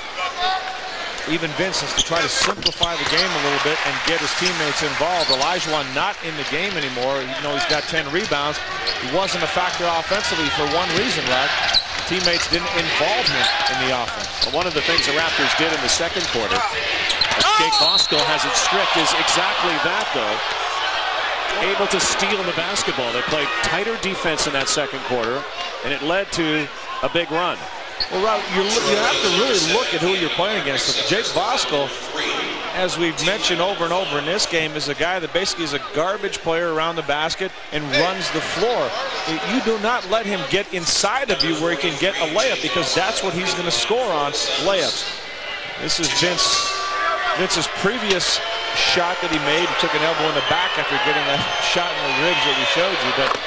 even Vince has to try to simplify the game a little bit and get his teammates involved. Olajuwon not in the game anymore, even though he's got 10 rebounds. He wasn't a factor offensively for one reason, Rod. Teammates didn't involve him in the offense. Well, one of the things the Raptors did in the second quarter, Jake Voskuhl has it stripped, is exactly that, though. Able to steal the basketball. They played tighter defense in that second quarter, and it led to a big run. Well, Rob, you have to really look at who you're playing against. Jake Voskuhl, as we've mentioned over and over in this game, is a guy that basically is a garbage player around the basket and runs the floor. You do not let him get inside of you where he can get a layup, because that's what he's going to score on, layups. This is Vince's previous shot that he made. He took an elbow in the back after getting that shot in the ribs that we showed you. But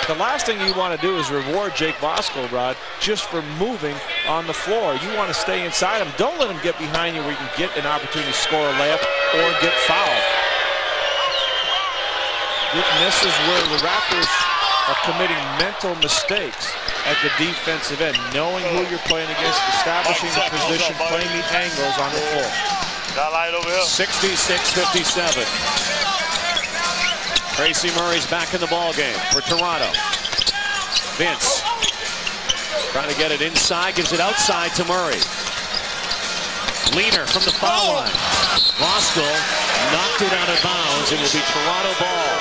the last thing you want to do is reward Jake Voskuhl, Rod, just for moving on the floor. You want to stay inside him. Don't let him get behind you where you can get an opportunity to score a layup or get fouled. And this is where the Raptors are committing mental mistakes at the defensive end, knowing who you're playing against, establishing the position, playing the angles on the floor. 66-57. Tracy Murray's back in the ball game for Toronto. Vince trying to get it inside, gives it outside to Murray. Leaner from the foul line. Voskuhl knocked it out of bounds. It will be Toronto ball.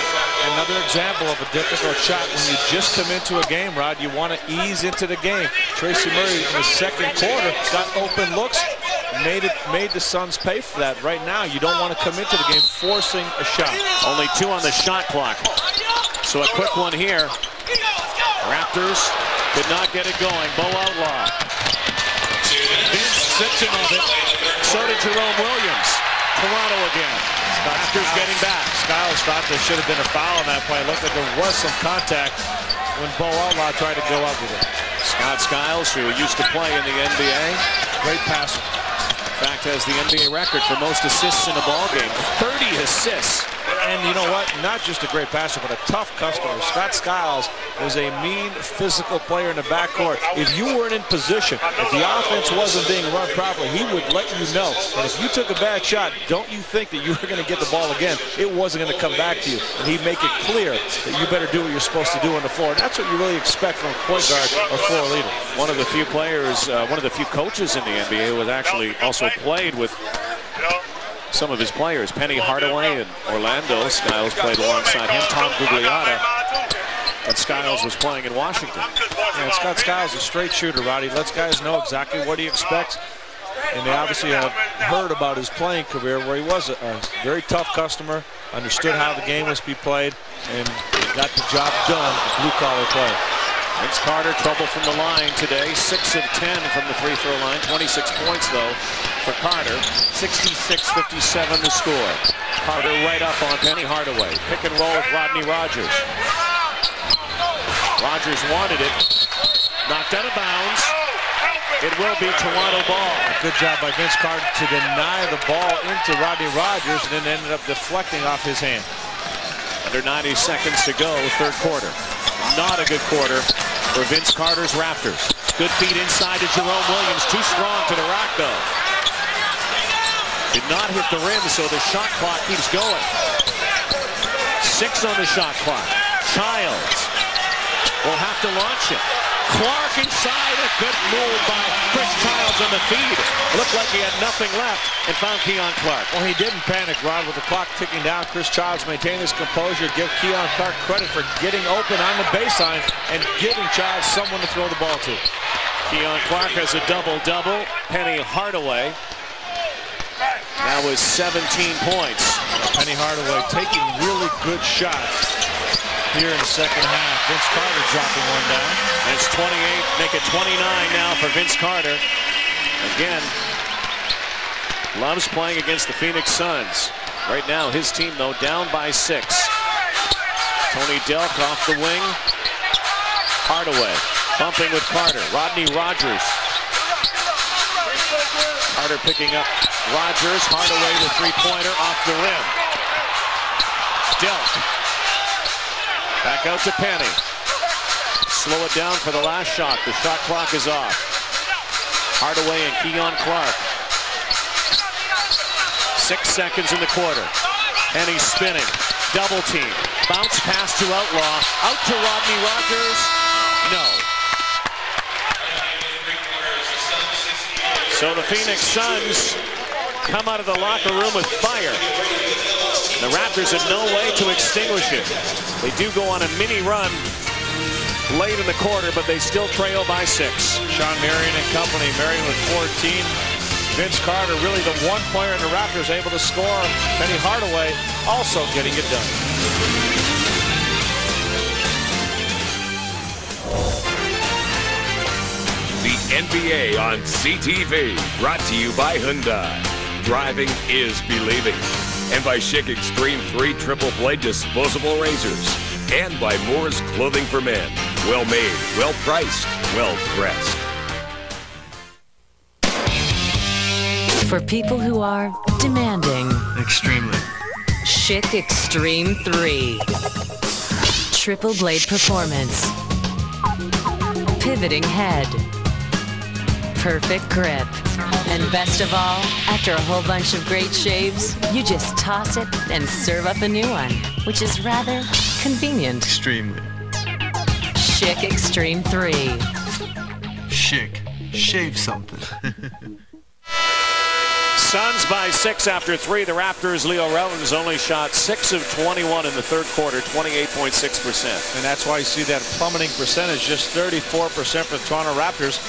Another example of a difficult shot when you just come into a game, Rod. You want to ease into the game. Tracy Murray in the second quarter got open looks, made the Suns pay for that. Right now, you don't want to come into the game forcing a shot. Only 2 on the shot clock. So a quick one here. Raptors could not get it going. Bo Outlaw. Vince sips him of it. So did Jerome Williams. Toronto again. Raptors getting back. Skiles thought there should have been a foul on that play. It looked like there was some contact when Bo Outlaw tried to go up with it. Scott Skiles, who used to play in the NBA. Great passer. In fact, has the NBA record for most assists in a ball game. 30 assists. And you know what? Not just a great passer, but a tough customer. Scott Skiles was a mean, physical player in the backcourt. If you weren't in position, if the offense wasn't being run properly, he would let you know. And if you took a bad shot, don't you think that you were going to get the ball again. It wasn't going to come back to you. And he'd make it clear that you better do what you're supposed to do on the floor. And that's what you really expect from a point guard or floor leader. One of the few players, one of the few coaches in the NBA who has actually also played with some of his players. Penny Hardaway in Orlando. Skiles played alongside him. Tom Gugliotta. And Skiles was playing in Washington. Yeah, Scott Skiles is a straight shooter, Rod. He lets guys know exactly what he expects. And they obviously have heard about his playing career, where he was a very tough customer, understood how the game was to be played, and got the job done, blue-collar play. Vince Carter, trouble from the line today. 6 of 10 from the free throw line. 26 points, though, for Carter. 66-57 the score. Carter right up on Penny Hardaway. Pick and roll with Rodney Rogers. Rogers wanted it. Knocked out of bounds. It will be Toronto ball. A good job by Vince Carter to deny the ball into Rodney Rogers, and then ended up deflecting off his hand. Under 90 seconds to go, third quarter. Not a good quarter for Vince Carter's Raptors. Good feed inside to Jerome Williams. Too strong to the rack, though. Did not hit the rim, so the shot clock keeps going. 6 on the shot clock. Childs will have to launch it. Clark inside, a good move by Chris Childs on the feed. Looked like he had nothing left and found Keon Clark. Well, he didn't panic, Rod, with the clock ticking down. Chris Childs maintained his composure. Give Keon Clark credit for getting open on the baseline and giving Childs someone to throw the ball to. Keon Clark has a double-double. Penny Hardaway now with 17 points. Penny Hardaway taking really good shots here in the second half. Vince Carter dropping one down. That's 28, make it 29 now for Vince Carter. Again, loves playing against the Phoenix Suns. Right now, his team, though, down by 6. Tony Delk off the wing. Hardaway bumping with Carter. Rodney Rogers. Carter picking up Rogers. Hardaway the three-pointer off the rim. Delk. Back out to Penny. Slow it down for the last shot. The shot clock is off. Hardaway and Keon Clark. 6 seconds in the quarter. Penny spinning. Double team. Bounce pass to Outlaw. Out to Rodney Rogers. No. So the Phoenix Suns come out of the locker room with fire. The Raptors have no way to extinguish it. They do go on a mini run late in the quarter, but they still trail by 6. Sean Marion and company. Marion with 14. Vince Carter, really the one player in the Raptors able to score. Penny Hardaway also getting it done. The NBA on CTV, brought to you by Hyundai. Driving is believing. And by Schick Extreme 3 Triple Blade Disposable Razors. And by Moore's Clothing for Men. Well made, well priced, well dressed. For people who are demanding. Extremely. Schick Extreme 3. Triple Blade Performance. Pivoting head. Perfect grip. And best of all, after a whole bunch of great shaves, you just toss it and serve up a new one, which is rather convenient. Extremely. Schick Extreme 3. Schick. Shave something. Suns by 6 after 3. The Raptors, Leo Rellins only shot 6 of 21 in the third quarter, 28.6%. And that's why you see that plummeting percentage, just 34% for the Toronto Raptors.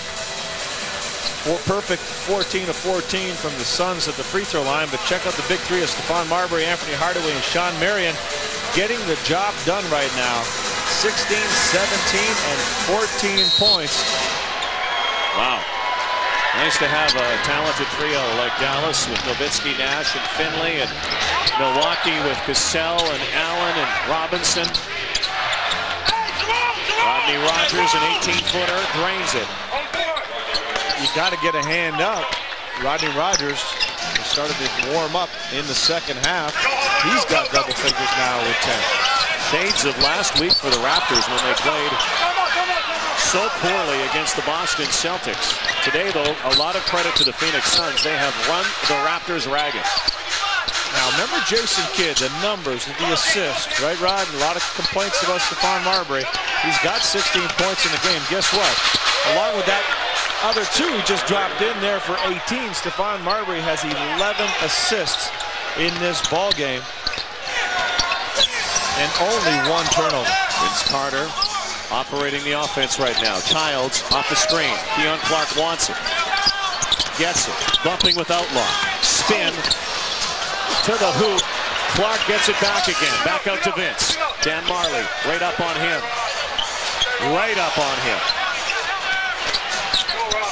Perfect 14 of 14 from the Suns at the free throw line, but check out the big three of Stephon Marbury, Anthony Hardaway, and Sean Marion getting the job done right now. 16, 17, and 14 points. Wow. Nice to have a talented trio like Dallas with Nowitzki, Nash, and Finley, and Milwaukee with Cassell and Allen and Robinson. Rodney Rogers, an 18-footer, drains it. You got to get a hand up. Rodney Rogers started to warm up in the second half. He's got double figures now with 10. Shades of last week for the Raptors when they played so poorly against the Boston Celtics. Today, though, a lot of credit to the Phoenix Suns. They have run the Raptors ragged. Now, remember Jason Kidd, the numbers, the assists, right, Rod? A lot of complaints about Stephon Marbury. He's got 16 points in the game. Guess what? Along with that other 2 just dropped in there for 18. Stephon Marbury has 11 assists in this ball game and only 1 turnover. Vince Carter operating the offense right now. Childs off the screen. Keon Clark wants it. Gets it. Bumping with Outlaw. Spin to the hoop. Clark gets it back again. Back out to Vince. Dan Marley right up on him. Right up on him.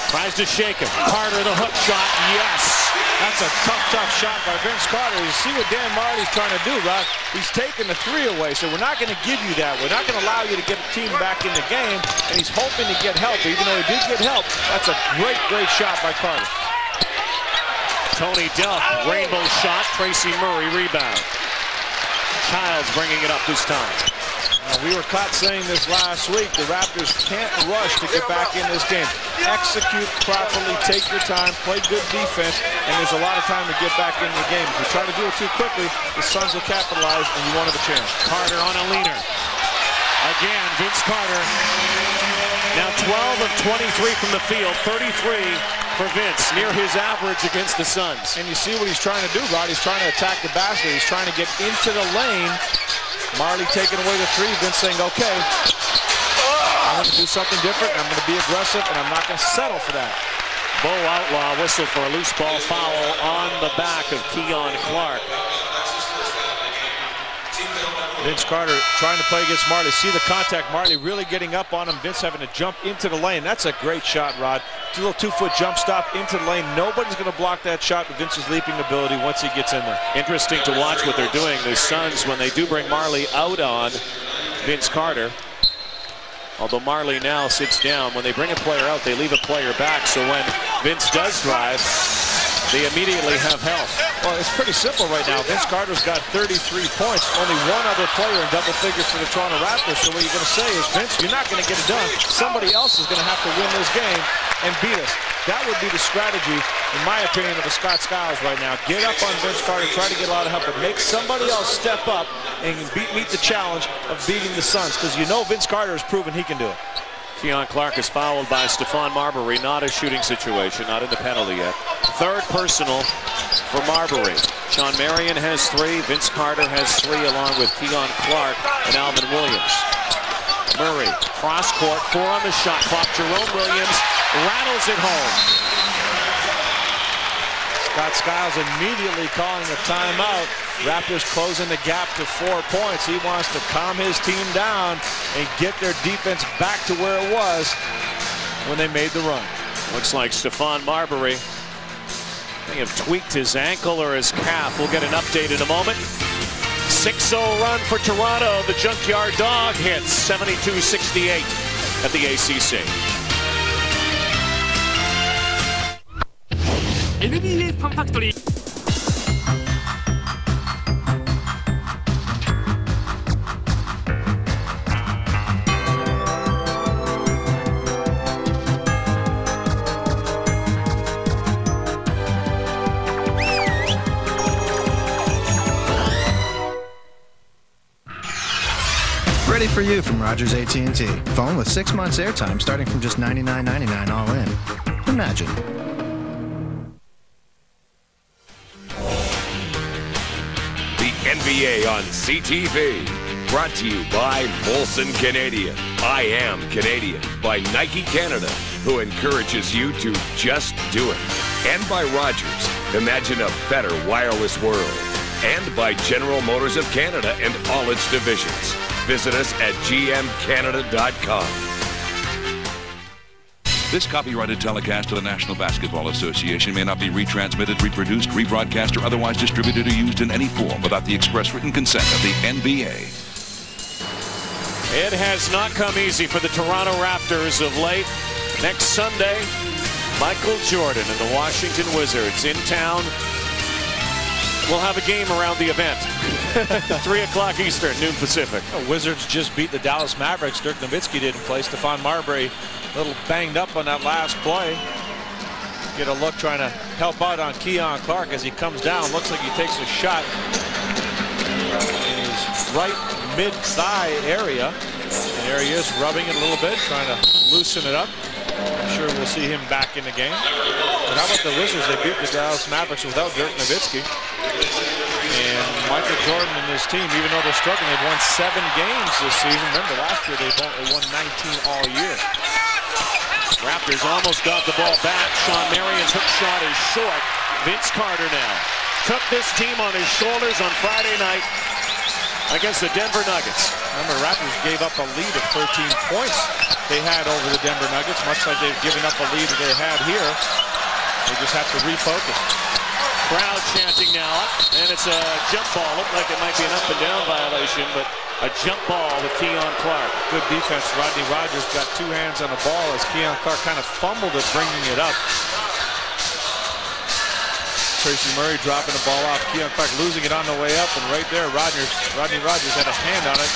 Tries to shake him. Carter, the hook shot. Yes. That's a tough shot by Vince Carter. You see what Dan Marley's trying to do, Rod? He's taking the three away, so we're not going to give you that. We're not going to allow you to get the team back in the game, and he's hoping to get help. Even though he did get help, that's a great shot by Carter. Tony Delk, rainbow shot. Tracy Murray rebound. Childs bringing it up this time. We were caught saying this last week. The Raptors can't rush to get back in this game. Execute properly, take your time, play good defense, and there's a lot of time to get back in the game. If you try to do it too quickly, the Suns will capitalize, and you won't have a chance. Carter on a leaner. Again, Vince Carter. Now 12 of 23 from the field, 33 for Vince, near his average against the Suns. And you see what he's trying to do, Rod. He's trying to attack the basket. He's trying to get into the lane. Marley taking away the three. Vince saying, okay, I'm going to do something different. I'm going to be aggressive, and I'm not going to settle for that. Bo Outlaw whistle for a loose ball foul on the back of Keon Clark. Vince Carter trying to play against Marley. See the contact. Marley really getting up on him. Vince having to jump into the lane. That's a great shot, Rod. A little 2-foot jump stop into the lane. Nobody's going to block that shot with Vince's leaping ability once he gets in there. Interesting to watch what they're doing. The Suns, when they do bring Marley out on Vince Carter, although Marley now sits down, when they bring a player out, they leave a player back. So when Vince does drive, they immediately have help. Well, it's pretty simple right now. Vince Carter's got 33 points. Only one other player in double figures for the Toronto Raptors. So what you're going to say is, Vince, you're not going to get it done. Somebody else is going to have to win this game and beat us. That would be the strategy, in my opinion, of the Scott Skiles right now. Get up on Vince Carter, try to get a lot of help, but make somebody else step up and meet the challenge of beating the Suns, because you know Vince Carter has proven he can do it. Keon Clark is fouled by Stephon Marbury. Not a shooting situation, not in the penalty yet. Third personal for Marbury. Sean Marion has 3. Vince Carter has 3, along with Keon Clark and Alvin Williams. Murray, cross court, 4 on the shot clock. Jerome Williams rattles it home. Scott Skiles immediately calling a timeout. Raptors closing the gap to 4 points. He wants to calm his team down and get their defense back to where it was when they made the run. Looks like Stephon Marbury may have tweaked his ankle or his calf. We'll get an update in a moment. 6-0 run for Toronto. The Junkyard Dog hits 72-68 at the ACC. NBA ファンファクトリー。Ready for you from Rogers AT&T. Phone with 6 months airtime starting from just $99.99 all in. Imagine. The NBA on CTV. Brought to you by Molson Canadian. I am Canadian. By Nike Canada, who encourages you to just do it. And by Rogers. Imagine a better wireless world. And by General Motors of Canada and all its divisions. Visit us at gmcanada.com. This copyrighted telecast of the National Basketball Association may not be retransmitted, reproduced, rebroadcast, or otherwise distributed or used in any form without the express written consent of the NBA. It has not come easy for the Toronto Raptors of late. Next Sunday, Michael Jordan and the Washington Wizards in town. We'll have a game around the event. 3 o'clock Eastern, noon Pacific. The Wizards just beat the Dallas Mavericks. Dirk Nowitzki didn't play. Stephon Marbury a little banged up on that last play. Get a look trying to help out on Keon Clark as he comes down. Looks like he takes a shot in his right mid-thigh area. And there he is, rubbing it a little bit, trying to loosen it up. I'm sure we'll see him back in the game. But how about the Wizards? They beat the Dallas Mavericks without Dirk Nowitzki. And Michael Jordan and his team, even though they're struggling, they've won 7 games this season. Remember, last year they won 19 all year. Raptors almost got the ball back. Sean Marion's hook shot is short. Vince Carter now. took this team on his shoulders on Friday night against the Denver Nuggets. Remember, Raptors gave up a lead of 13 points they had over the Denver Nuggets, much like they've given up a lead that they had here. They just have to refocus. Crowd chanting now, and it's a jump ball. Looked like it might be an up and down violation, but a jump ball with Keon Clark. Good defense. Rodney Rogers got two hands on the ball as Keon Clark kind of fumbled it, bringing it up. Tracy Murray dropping the ball off. Keon Clark losing it on the way up, and right there, Rodney Rogers had a hand on it.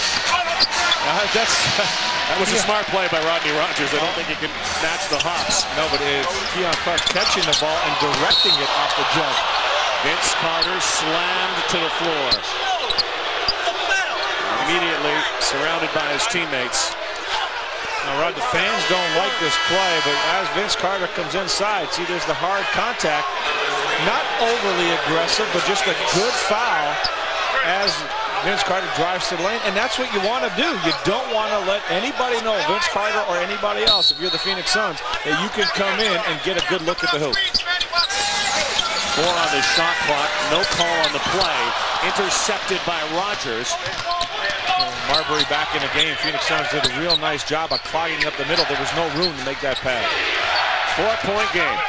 That was a smart play by Rodney Rogers. I don't think he can match the hops. No, but Keon Clark catching the ball and directing it off the jump. Vince Carter slammed to the floor. Immediately surrounded by his teammates. Now, Rod, the fans don't like this play, but as Vince Carter comes inside, see, there's the hard contact. Not overly aggressive, but just a good foul as Vince Carter drives to the lane, and that's what you want to do. You don't want to let anybody know, Vince Carter or anybody else, if you're the Phoenix Suns, that you can come in and get a good look at the hoop. 4 on the shot clock, no call on the play, intercepted by Rogers. Marbury back in the game. Phoenix Suns did a real nice job of clogging up the middle. There was no room to make that pass. 4-point game.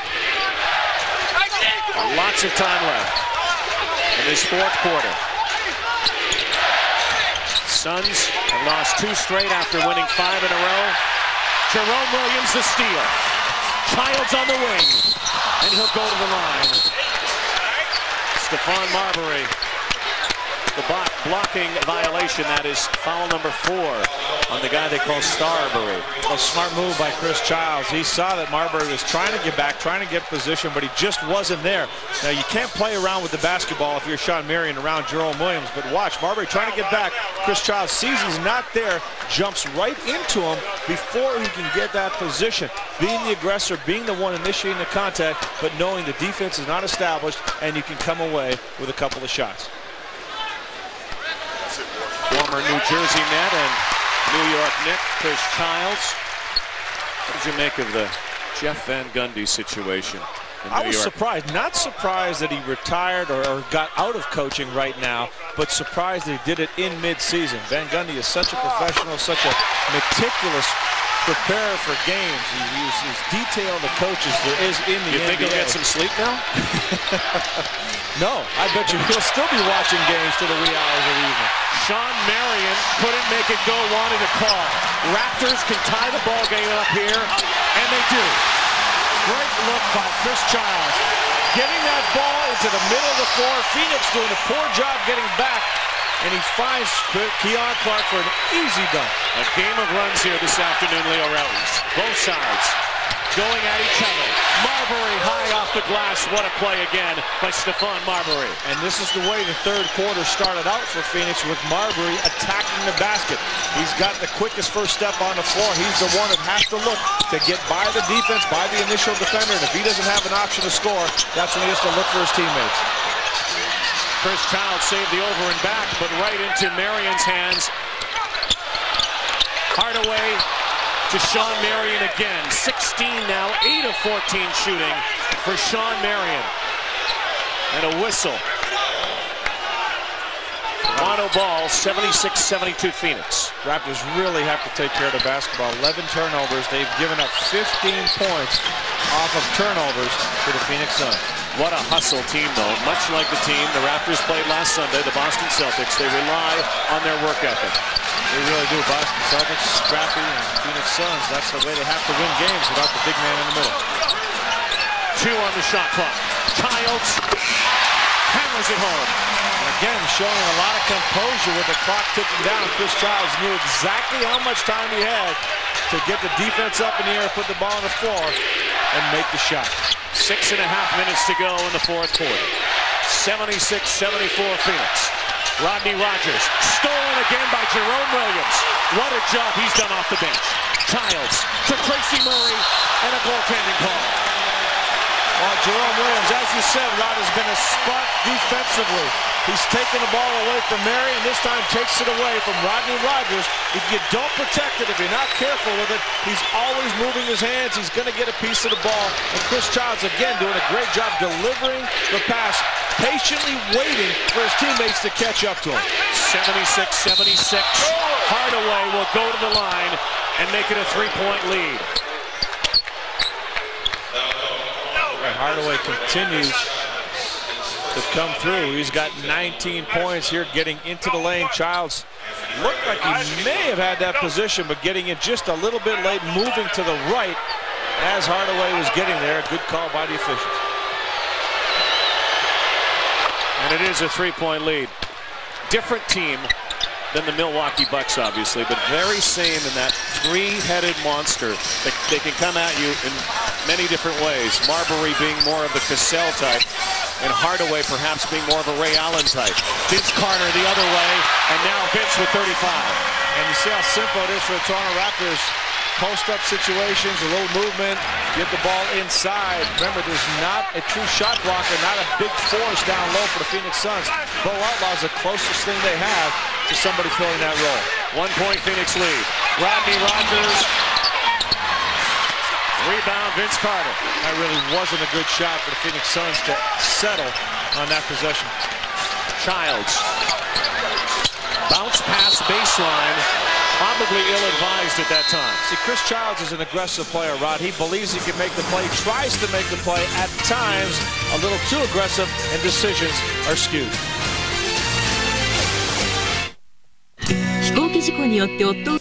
Lots of time left in this fourth quarter. Suns have lost 2 straight after winning 5 in a row. Jerome Williams the steal. Childs on the wing, and he'll go to the line. Stephon Marbury, the blocking violation. That is foul number 4 on the guy they call Starbury. A smart move by Chris Childs. He saw that Marbury was trying to get back, trying to get position, but he just wasn't there. Now, you can't play around with the basketball if you're Sean Marion around Jerome Williams, but watch, Marbury trying to get back. Chris Childs sees he's not there, jumps right into him before he can get that position. Being the aggressor, being the one initiating the contact, but knowing the defense is not established and you can come away with a couple of shots. Former New Jersey Net and New York Knick, Chris Childs. What did you make of the Jeff Van Gundy situation in New York? I was surprised. Not surprised that he retired or got out of coaching right now, but surprised that he did it in mid-season. Van Gundy is such a professional, such a meticulous preparer for games. He's detailed the coaches there is in the NBA. You think he'll get some sleep now? No, I bet you he'll still be watching games to the wee hours of the evening. Sean Marion couldn't make it go, wanted a call. Raptors can tie the ball game up here, and they do. Great look by Chris Childs. Getting that ball into the middle of the floor. Phoenix doing a poor job getting back, and he finds Keon Clark for an easy dunk. A game of runs here this afternoon, Leo Routens. Both sides going at each other. Marbury high off the glass. What a play again by Stephon Marbury. And this is the way the third quarter started out for Phoenix, with Marbury attacking the basket. He's got the quickest first step on the floor. He's the one that has to look to get by the defense, by the initial defender. And if he doesn't have an option to score, that's when he has to look for his teammates. Chris Childs saved the over and back, but right into Marion's hands. Hardaway to Sean Marion again. 16 now, 8 of 14 shooting for Sean Marion. And a whistle. Toronto ball, 76-72 Phoenix. Raptors really have to take care of the basketball. 11 turnovers. They've given up 15 points off of turnovers to the Phoenix Suns. What a hustle team, though. Much like the team the Raptors played last Sunday, the Boston Celtics. They rely on their work ethic. They really do. Boston Celtics, scrappy, and Phoenix Suns, that's the way they have to win games without the big man in the middle. 2 on the shot clock. Childs hammers it home. And again, showing a lot of composure with the clock ticking down. Chris Childs knew exactly how much time he had to get the defense up in the air, put the ball on the floor, and make the shot. 6.5 minutes to go in the fourth quarter. 76-74 Phoenix. Rodney Rogers, stolen again by Jerome Williams. What a job he's done off the bench. Childs to Tracy Murray, and a goaltending call. Well, Jerome Williams, as you said, Rod, has been a spark defensively. He's taking the ball away from Mary, and this time takes it away from Rodney Rogers. If you don't protect it, if you're not careful with it, he's always moving his hands. He's going to get a piece of the ball. And Chris Childs, again, doing a great job delivering the pass, patiently waiting for his teammates to catch up to him. 76-76. Hardaway will go to the line and make it a three-point lead. Hardaway continues to come through. He's got 19 points here getting into the lane. Childs looked like he may have had that position, but getting in just a little bit late, moving to the right as Hardaway was getting there. Good call by the officials. And it is a three-point lead. Different team than the Milwaukee Bucks, obviously, but very same in that three-headed monster. They can come at you in many different ways. Marbury being more of the Cassell type, and Hardaway perhaps being more of a Ray Allen type. Vince Carter the other way, and now Vince with 35. And you see how simple it is for the Toronto Raptors. Post-up situations, a little movement, get the ball inside. Remember, there's not a true shot blocker, not a big force down low for the Phoenix Suns. Bo Outlaw's the closest thing they have to somebody filling that role. 1 point Phoenix lead. Rodney Rogers. Rebound, Vince Carter. That really wasn't a good shot for the Phoenix Suns to settle on that possession. Childs. Bounce pass baseline. Probably ill-advised at that time. See, Chris Childs is an aggressive player, Rod. He believes he can make the play, tries to make the play, at times a little too aggressive, and decisions are skewed. 飛行機事故によって夫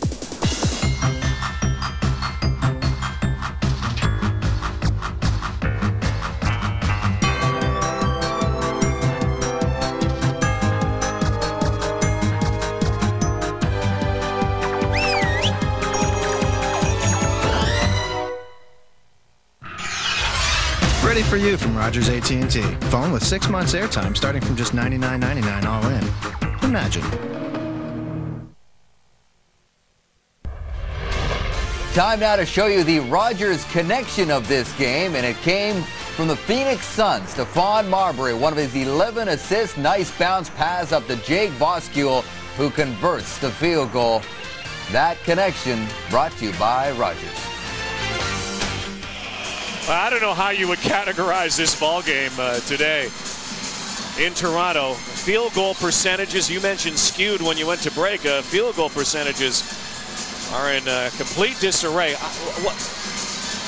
Ready for you from Rogers AT&T. Phone with 6 months airtime starting from just $99.99 all in. Imagine. Time now to show you the Rogers connection of this game, and it came from the Phoenix Suns. Stephon Marbury, one of his 11 assists. Nice bounce pass up to Jake Voskuhl, who converts the field goal. That connection brought to you by Rogers. I don't know how you would categorize this ball game today in Toronto. Field goal percentages, you mentioned skewed when you went to break. Field goal percentages are in complete disarray.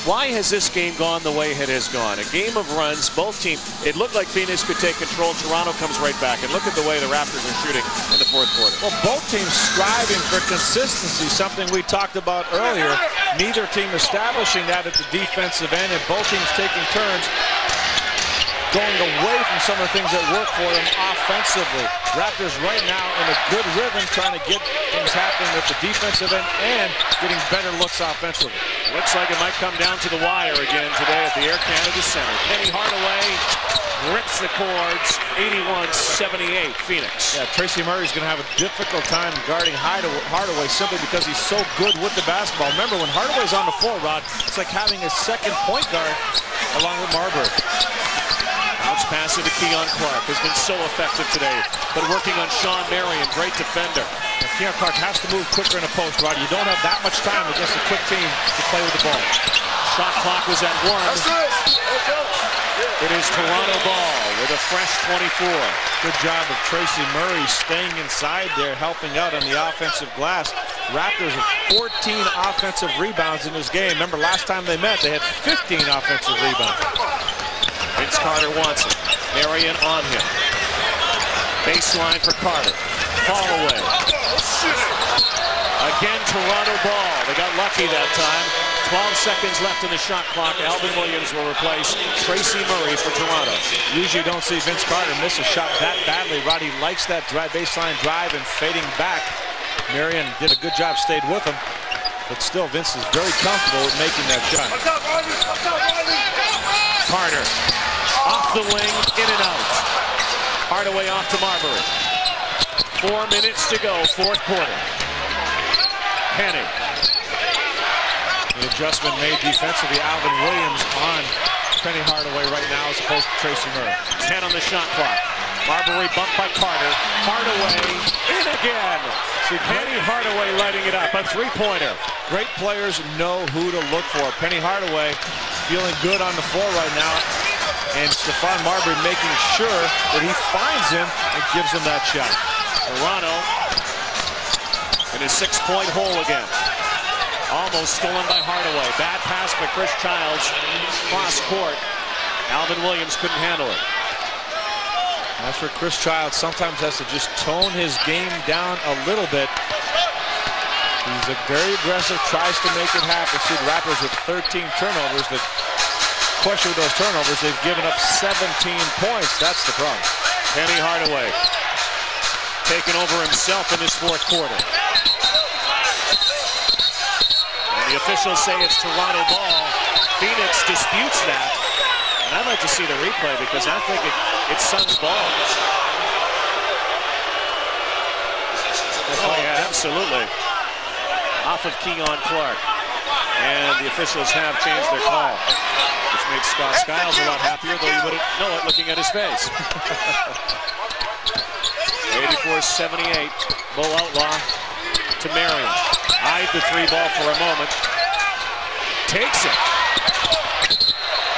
Why has this game gone the way it has gone? A game of runs, both teams. It looked like Phoenix could take control. Toronto comes right back. And look at the way the Raptors are shooting in the fourth quarter. Well, both teams striving for consistency, something we talked about earlier. Neither team establishing that at the defensive end, and both teams taking turns going away from some of the things that work for them offensively. Raptors right now in a good rhythm, trying to get things happening with the defensive end and getting better looks offensively. Looks like it might come down to the wire again today at the Air Canada Center. Penny Hardaway rips the cords, 81-78 Phoenix. Yeah, Tracy Murray's going to have a difficult time guarding Hardaway simply because he's so good with the basketball. Remember, when Hardaway's on the floor, Rod, it's like having a second point guard along with Marbury. Bounce pass into Keon Clark has been so effective today, but working on Sean Marion, great defender. And Keon Clark has to move quicker in a post, Rod. You don't have that much time against a quick team to play with the ball. Shot clock was at 1. It is Toronto ball with a fresh 24. Good job of Tracy Murray staying inside there, helping out on the offensive glass. Raptors have 14 offensive rebounds in this game. Remember, last time they met, they had 15 offensive rebounds. Vince Carter wants it. Marion on him. Baseline for Carter. Fall away. Again, Toronto ball. They got lucky that time. 12 seconds left in the shot clock. Alvin Williams will replace Tracy Murray for Toronto. Usually you don't see Vince Carter miss a shot that badly. Roddy likes that baseline drive and fading back. Marion did a good job, stayed with him. But still, Vince is very comfortable with making that shot. Carter off the wing, in and out. Hardaway off to Marbury. 4 minutes to go, fourth quarter. Penny. The adjustment made defensively. Alvin Williams on Penny Hardaway right now as opposed to Tracy Murray. 10 on the shot clock. Marbury bumped by Carter. Hardaway in again. See Penny Hardaway lighting it up. A three-pointer. Great players know who to look for. Penny Hardaway feeling good on the floor right now. And Stephon Marbury making sure that he finds him and gives him that shot. Toronto in his 6-point hole again. Almost stolen by Hardaway. Bad pass by Chris Childs. Cross court. Alvin Williams couldn't handle it. As for Chris Childs, sometimes has to just tone his game down a little bit. He's a very aggressive, tries to make it happen. See the Raptors with 13 turnovers. The question with those turnovers, they've given up 17 points. That's the problem. Penny Hardaway taking over himself in this fourth quarter. And the officials say it's Toronto ball. Phoenix disputes that. And I'd like to see the replay because I think it's Suns ball. Oh, yeah, absolutely. Off of Keon Clark. And the officials have changed their call, which makes Scott Skiles a lot happier, though you wouldn't know it looking at his face. 84-78. Bo Outlaw to Marion. Eyed the three ball for a moment. Takes it.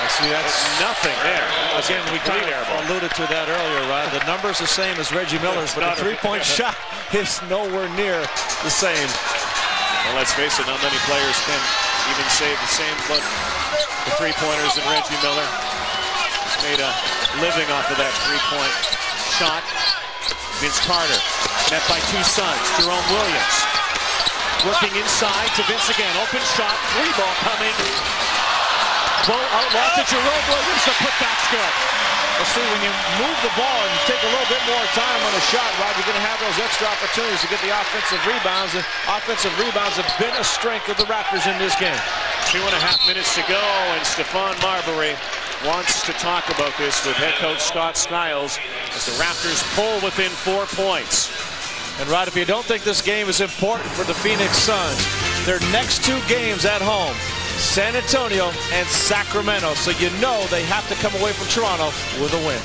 I see that's nothing there. Again, we kind of alluded to that earlier, Rod. The number's the same as Reggie Miller's, but the three-point shot is nowhere near the same. Well, let's face it, not many players can even say the same, but the three-pointers and Reggie Miller made a living off of that three-point shot. Vince Carter, met by two Suns. Jerome Williams working inside to Vince again. Open shot, three ball coming. Bo Outlaw to Jerome Williams. The putback's good. Well, see, when you move the ball and you take a little bit more time on a shot, Rod, you're going to have those extra opportunities to get the offensive rebounds. And offensive rebounds have been a strength of the Raptors in this game. 2.5 minutes to go, and Stephon Marbury wants to talk about this with head coach Scott Skiles as the Raptors pull within 4 points. And Rod, if you don't think this game is important for the Phoenix Suns, their next two games at home, San Antonio and Sacramento. So you know they have to come away from Toronto with a win.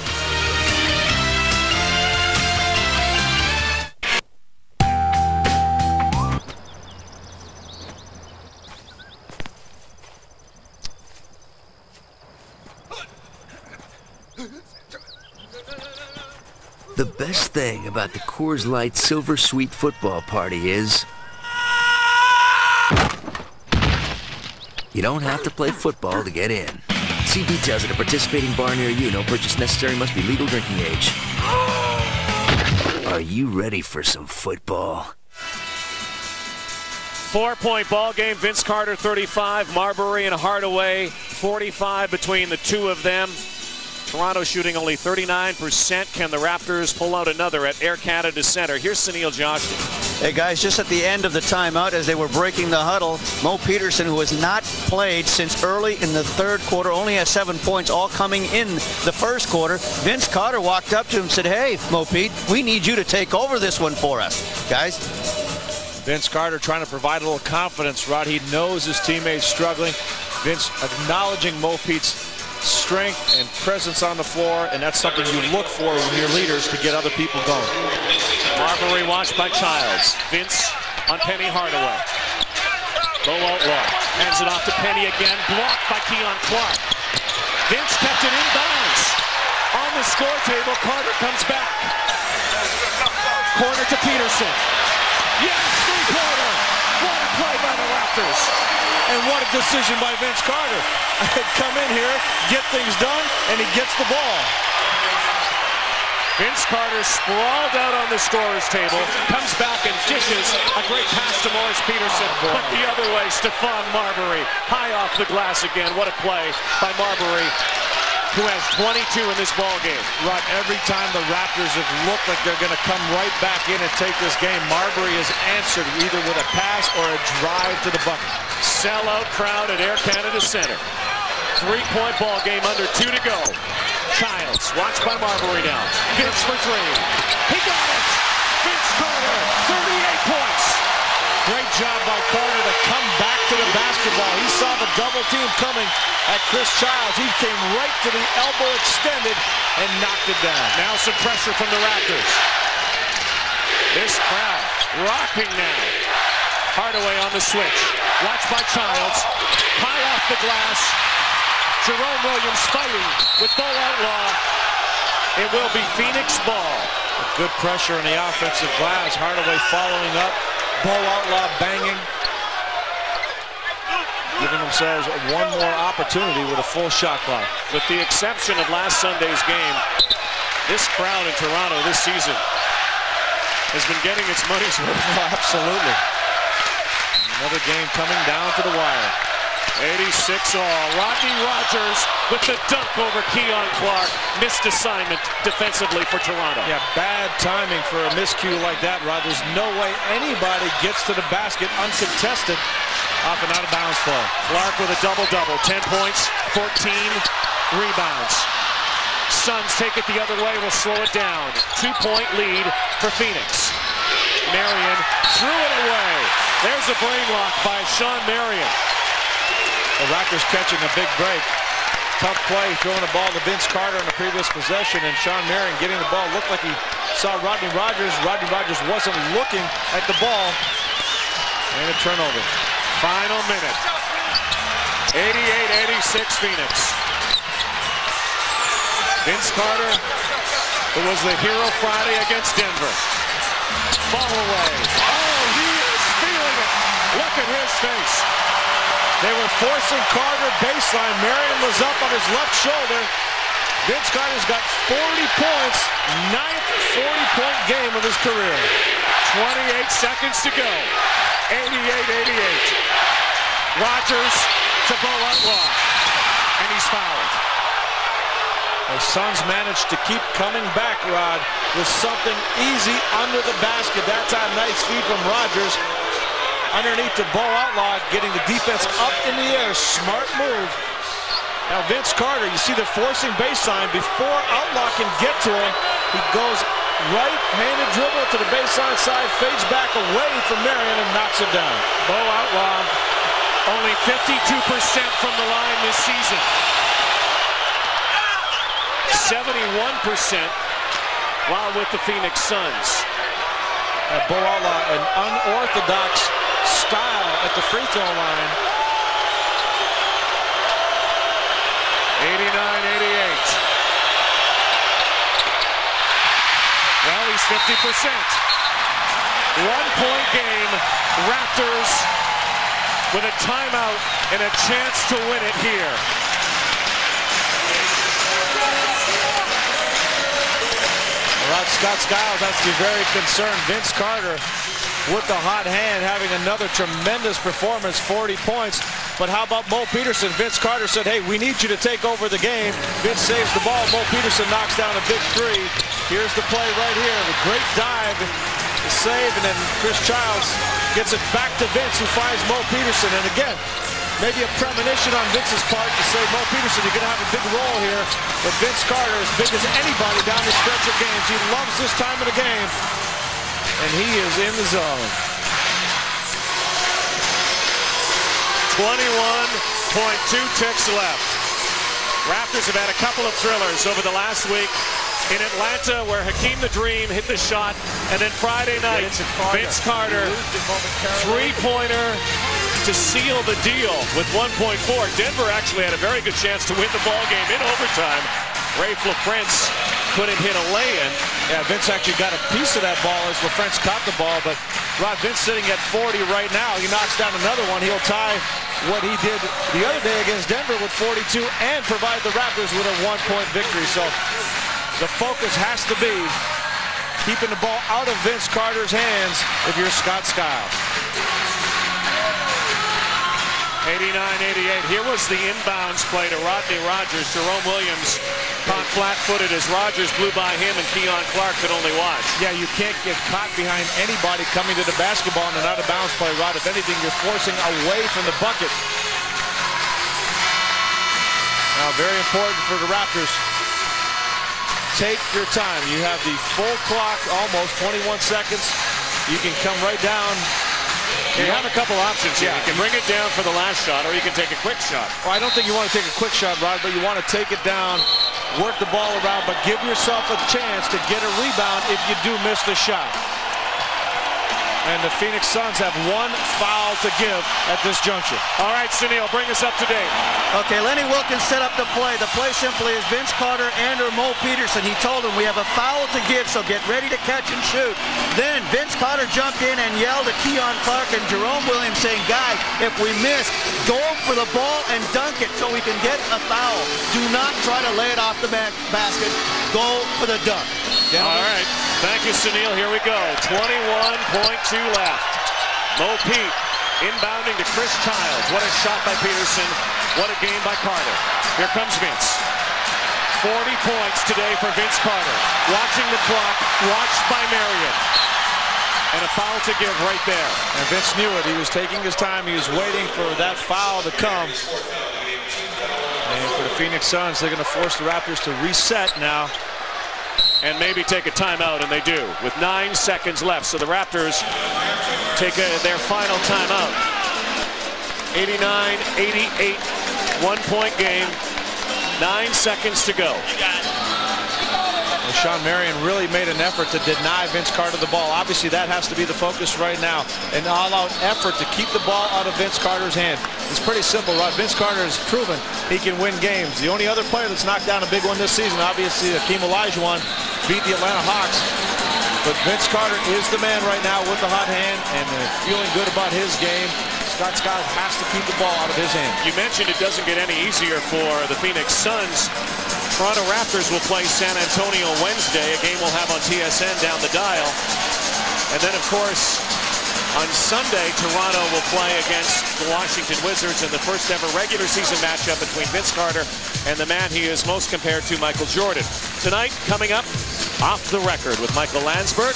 The best thing about the Coors Light Silver Sweet Football Party is you don't have to play football to get in. See details at a participating bar near you. No purchase necessary. Must be legal drinking age. Are you ready for some football? 4-point ball game. Vince Carter 35, Marbury and Hardaway 45 between the two of them. Toronto shooting only 39%. Can the Raptors pull out another at Air Canada Center? Here's Sunil Joshi. Hey guys, just at the end of the timeout as they were breaking the huddle, Mo Peterson, who has not played since early in the third quarter, only has 7 points, all coming in the first quarter. Vince Carter walked up to him and said, "Hey, Mo Pete, we need you to take over this one for us, guys." Vince Carter trying to provide a little confidence, Rod. He knows his teammates struggling. Vince acknowledging Mo Pete's strength and presence on the floor, and that's something you look for when you're leaders to get other people going. Marbury watched by Childs. Vince on Penny Hardaway. Bo Outlaw hands it off to Penny again. Blocked by Keon Clark. Vince kept it in bounds. On the score table, Carter comes back. Corner to Peterson. Yes, three-pointer. What a play by the Raptors. And what a decision by Vince Carter. Come in here, get things done, and he gets the ball. Vince Carter sprawled out on the scorer's table, comes back and dishes a great pass to Morris Peterson, but the other way, Stephon Marbury, high off the glass again. What a play by Marbury, who has 22 in this ball game. Rod, every time the Raptors have looked like they're going to come right back in and take this game, Marbury has answered either with a pass or a drive to the bucket. Sellout crowd at Air Canada Center. 3-point ball game, under 2 to go. Childs, watched by Marbury now. Vince for three. He got it! Vince Carter, 38 points. Great job by Carter to come back to the basketball. He saw the double team coming at Chris Childs. He came right to the elbow extended and knocked it down. Now some pressure from the Raptors. This crowd rocking now. Hardaway on the switch. Watched by Childs. High off the glass. Jerome Williams fighting with Bo Outlaw. It will be Phoenix ball. Good pressure on the offensive glass. Hardaway following up. Bo Outlaw banging. Giving themselves one more opportunity with a full shot clock. With the exception of last Sunday's game, this crowd in Toronto this season has been getting its money's worth. Oh, absolutely. Another game coming down to the wire. 86 all. Rodney Rogers with the dunk over Keon Clark. Missed assignment defensively for Toronto. Yeah, bad timing for a miscue like that, Rod. There's no way anybody gets to the basket uncontested off an out-of-bounds play. Clark with a double-double. 10 points, 14 rebounds. Suns take it the other way, will slow it down. 2-point lead for Phoenix. Marion threw it away. There's a brain lock by Sean Marion. The Raptors catching a big break. Tough play, throwing the ball to Vince Carter in the previous possession, and Sean Marion getting the ball. Looked like he saw Rodney Rogers. Rodney Rogers wasn't looking at the ball. And a turnover. Final minute. 88-86 Phoenix. Vince Carter, who was the hero Friday against Denver. Ball away. Oh, he is feeling it. Look at his face. They were forcing Carter baseline. Marion was up on his left shoulder. Vince Carter's got 40 points. 9th 40-point game of his career. 28 seconds to go. 88-88. Rogers to Bo Outlaw. And he's fouled. The Suns managed to keep coming back, Rod, with something easy under the basket. That time, nice feed from Rogers. Underneath to Bo Outlaw, getting the defense up in the air. Smart move. Now Vince Carter, you see the forcing baseline. Before Outlaw can get to him, he goes right-handed dribble to the baseline side, fades back away from Marion and knocks it down. Bo Outlaw, only 52% from the line this season. 71% while with the Phoenix Suns. Bo Outlaw, an unorthodox style at the free throw line. 89-88. Well, he's 50%. 1-point game. Raptors with a timeout and a chance to win it here. Scott Skiles has to be very concerned. Vince Carter with the hot hand, having another tremendous performance, 40 points. But how about Mo Peterson? Vince Carter said, hey, we need you to take over the game. Vince saves the ball. Mo Peterson knocks down a big three. Here's the play right here. The great dive, the save, and then Chris Childs gets it back to Vince, who finds Mo Peterson. And again, maybe a premonition on Vince's part to say, Mo Peterson, you're going to have a big role here. But Vince Carter, as big as anybody down the stretch of games, he loves this time of the game. And he is in the zone. 21.2 ticks left. Raptors have had a couple of thrillers over the last week. In Atlanta, where Hakeem the Dream hit the shot, and then Friday night, Vince Carter, three-pointer to seal the deal with 1.4. Denver actually had a very good chance to win the ball game in overtime. Rafe LaFrentz couldn't hit a lay-in. Yeah, Vince actually got a piece of that ball as LaFrentz caught the ball, but Rod, Vince sitting at 40 right now. He knocks down another one. He'll tie what he did the other day against Denver with 42 and provide the Raptors with a 1-point victory. So the focus has to be keeping the ball out of Vince Carter's hands if you're Scott Skiles. 89-88. Here was the inbounds play to Rodney Rogers. Jerome Williams caught flat-footed as Rogers blew by him and Keon Clark could only watch. Yeah, you can't get caught behind anybody coming to the basketball in an out-of-bounds play, Rod. If anything, you're forcing away from the bucket. Now, very important for the Raptors. Take your time. You have the full clock, almost 21 seconds. You can come right down You have a couple options here. You can bring it down for the last shot, or you can take a quick shot. Well, I don't think you want to take a quick shot, Rod, but you want to take it down, work the ball around, but give yourself a chance to get a rebound if you do miss the shot. And the Phoenix Suns have one foul to give at this juncture. All right, Sunil, bring us up to date. Okay, Lenny Wilkins set up the play. The play simply is Vince Carter and or Mo Peterson. He told him we have a foul to give, so get ready to catch and shoot. Then Vince Carter jumped in and yelled at Keon Clark and Jerome Williams saying, guys, if we miss, go for the ball and dunk it so we can get a foul. Do not try to lay it off the basket. Go for the dunk. All right. Thank you, Sunil. Here we go. 21.2 left. Mo Pete inbounding to Chris Childs. What a shot by Peterson. What a game by Carter. Here comes Vince. 40 points today for Vince Carter. Watching the clock. Watched by Marion. And a foul to give right there. And Vince knew it. He was taking his time. He was waiting for that foul to come. And for the Phoenix Suns, they're going to force the Raptors to reset now. And maybe take a timeout, and they do, with 9 seconds left. So the Raptors take their final timeout. 89-88, 1-point game, 9 seconds to go. And Sean Marion really made an effort to deny Vince Carter the ball. Obviously, that has to be the focus right now. An all-out effort to keep the ball out of Vince Carter's hand. It's pretty simple, Rod. Vince Carter has proven he can win games. The only other player that's knocked down a big one this season, obviously, Hakeem Olajuwon beat the Atlanta Hawks. But Vince Carter is the man right now with the hot hand and feeling good about his game. Scott Skiles has to keep the ball out of his hand. You mentioned it doesn't get any easier for the Phoenix Suns. Toronto Raptors will play San Antonio Wednesday, a game we'll have on TSN down the dial. And then, of course, on Sunday, Toronto will play against the Washington Wizards in the first ever regular season matchup between Vince Carter and the man he is most compared to, Michael Jordan. Tonight, coming up, Off the Record with Michael Landsberg.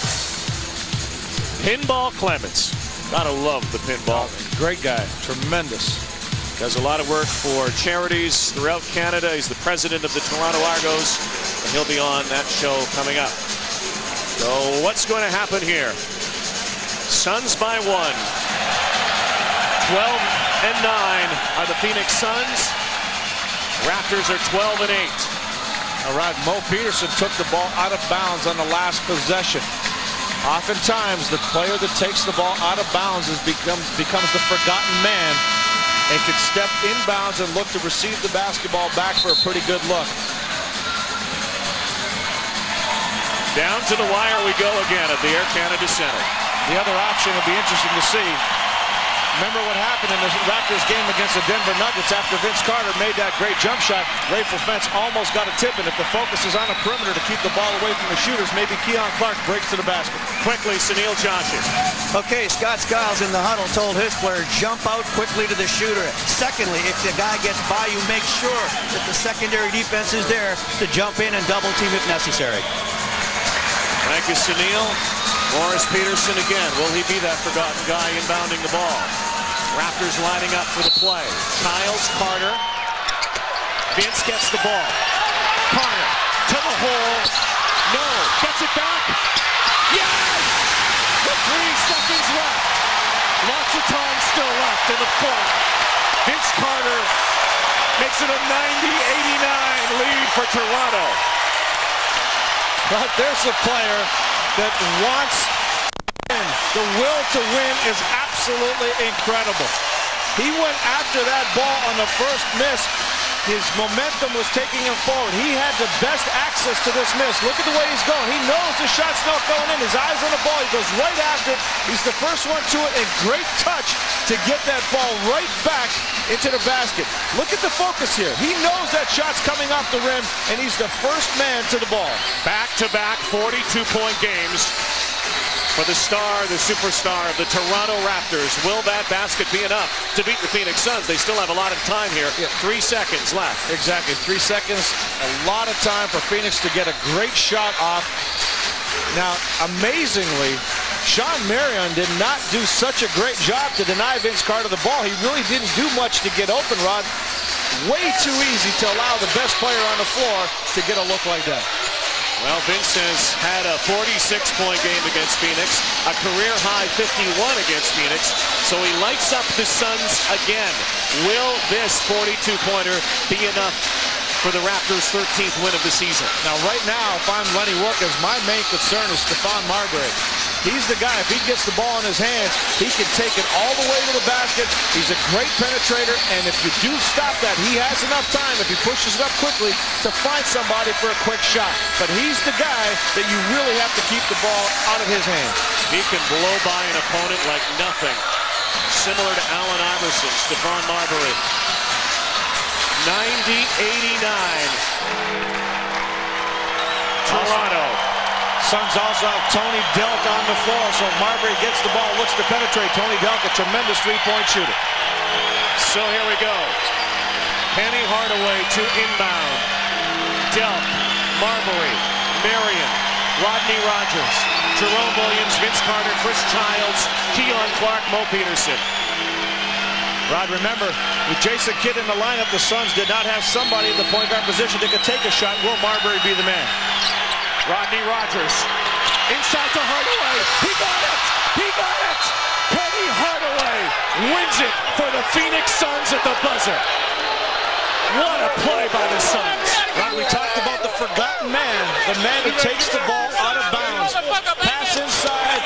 Pinball Clements. Gotta love the pinball. Great guy. Tremendous. Does a lot of work for charities throughout Canada. He's the president of the Toronto Argos, and he'll be on that show coming up. So what's going to happen here? Suns by 1. 12-9 are the Phoenix Suns. Raptors are 12-8. All right, Mo Peterson took the ball out of bounds on the last possession. Oftentimes, the player that takes the ball out of bounds becomes the forgotten man and can step inbounds and look to receive the basketball back for a pretty good look. Down to the wire we go again at the Air Canada Center. The other option will be interesting to see. Remember what happened in the Raptors game against the Denver Nuggets after Vince Carter made that great jump shot. Rayful Fence almost got a tip, and if the focus is on a perimeter to keep the ball away from the shooters, maybe Keon Clark breaks to the basket. Quickly, Sunil Johnson. Okay, Scott Skiles in the huddle told his player, jump out quickly to the shooter. Secondly, if the guy gets by you, make sure that the secondary defense is there to jump in and double team if necessary. Thank you, Sunil. Morris Peterson again. Will he be that forgotten guy inbounding the ball? Raptors lining up for the play. Childs, Carter. Vince gets the ball. Carter to the hole. No. Gets it back. Yes! With 3 seconds left. Lots of time still left in the fourth. Vince Carter makes it a 90-89 lead for Toronto. But there's a player that wants to win. The will to win is absolutely incredible. He went after that ball on the first miss. His momentum was taking him forward. He had the best access to this miss. Look at the way he's going. He knows the shot's not going in. His eyes on the ball. He goes right after it. He's the first one to it, and great touch to get that ball right back into the basket. Look at the focus here. He knows that shot's coming off the rim, and he's the first man to the ball. Back-to-back 42-point games for the star, the superstar of the Toronto Raptors. Will that basket be enough to beat the Phoenix Suns? They still have a lot of time here. 3 seconds left. Exactly. 3 seconds. A lot of time for Phoenix to get a great shot off. Now, amazingly, Sean Marion did not do such a great job to deny Vince Carter the ball. He really didn't do much to get open, Rod. Way too easy to allow the best player on the floor to get a look like that. Well, Vince has had a 46-point game against Phoenix, a career-high 51 against Phoenix, so he lights up the Suns again. Will this 42-pointer be enough for the Raptors' 13th win of the season? Now, right now, if I'm Lenny Wilkins, my main concern is Stephon Marbury. He's the guy, if he gets the ball in his hands, he can take it all the way to the basket. He's a great penetrator, and if you do stop that, he has enough time, if he pushes it up quickly, to find somebody for a quick shot. But he's the guy that you really have to keep the ball out of his hands. He can blow by an opponent like nothing. Similar to Allen Iverson, Stephon Marbury. 90-89. Toronto. Suns also have Tony Delk on the floor, so Marbury gets the ball, looks to penetrate. Tony Delk, a tremendous three-point shooter. So here we go. Penny Hardaway to inbound. Delk, Marbury, Marion, Rodney Rogers, Jerome Williams, Vince Carter, Chris Childs, Keon Clark, Mo Peterson. Rod, remember, with Jason Kidd in the lineup, the Suns did not have somebody in the point guard position that could take a shot. Will Marbury be the man? Rodney Rogers, inside to Hardaway. He got it! He got it! Penny Hardaway wins it for the Phoenix Suns at the buzzer. What a play by the Suns. Rod, we talked about the forgotten man, the man who takes the ball out of bounds. Pass inside.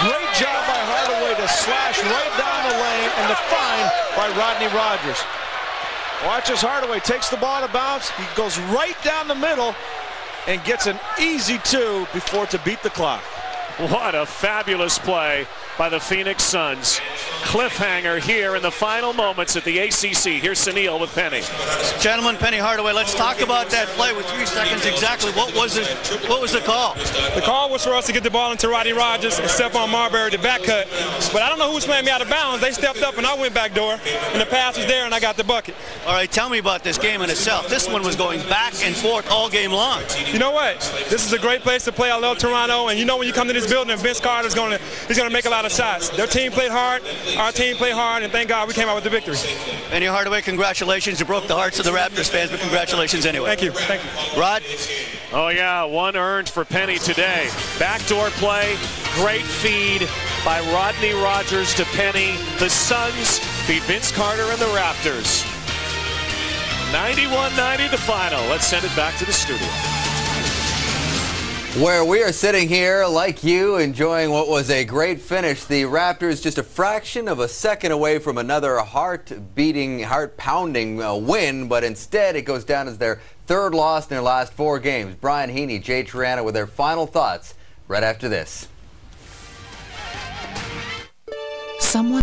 Great job by Hardaway to slash right down the lane, and the find by Rodney Rogers. Watch as Hardaway takes the ball out of bounds. He goes right down the middle and gets an easy two before to beat the clock. What a fabulous play by the Phoenix Suns. Cliffhanger here in the final moments at the ACC. Here's Sunil with Penny. Gentlemen, Penny Hardaway, let's talk about that play with 3 seconds exactly. What was it? What was the call? The call was for us to get the ball into Rodney Rogers and Stephon Marbury to back cut. But I don't know who was playing me out of bounds. They stepped up and I went back door, and the pass was there and I got the bucket. All right, tell me about this game in itself. This one was going back and forth all game long. You know what? This is a great place to play. I love Toronto, and you know when you come to this building, Vince Carter's he's going to make a lot of shots. Their team played hard, our team played hard, and thank God we came out with the victory. Penny Hardaway, congratulations. You broke the hearts of the Raptors fans, but congratulations anyway. Thank you. Thank you. Rod? Oh, yeah, one earned for Penny today. Backdoor play, great feed by Rodney Rogers to Penny. The Suns beat Vince Carter and the Raptors. 91-90 the final. Let's send it back to the studio. Where we are sitting here, like you, enjoying what was a great finish. The Raptors just a fraction of a second away from another heart-beating, heart-pounding win, but instead it goes down as their third loss in their last 4 games. Brian Heaney, Jay Triana with their final thoughts right after this. Someone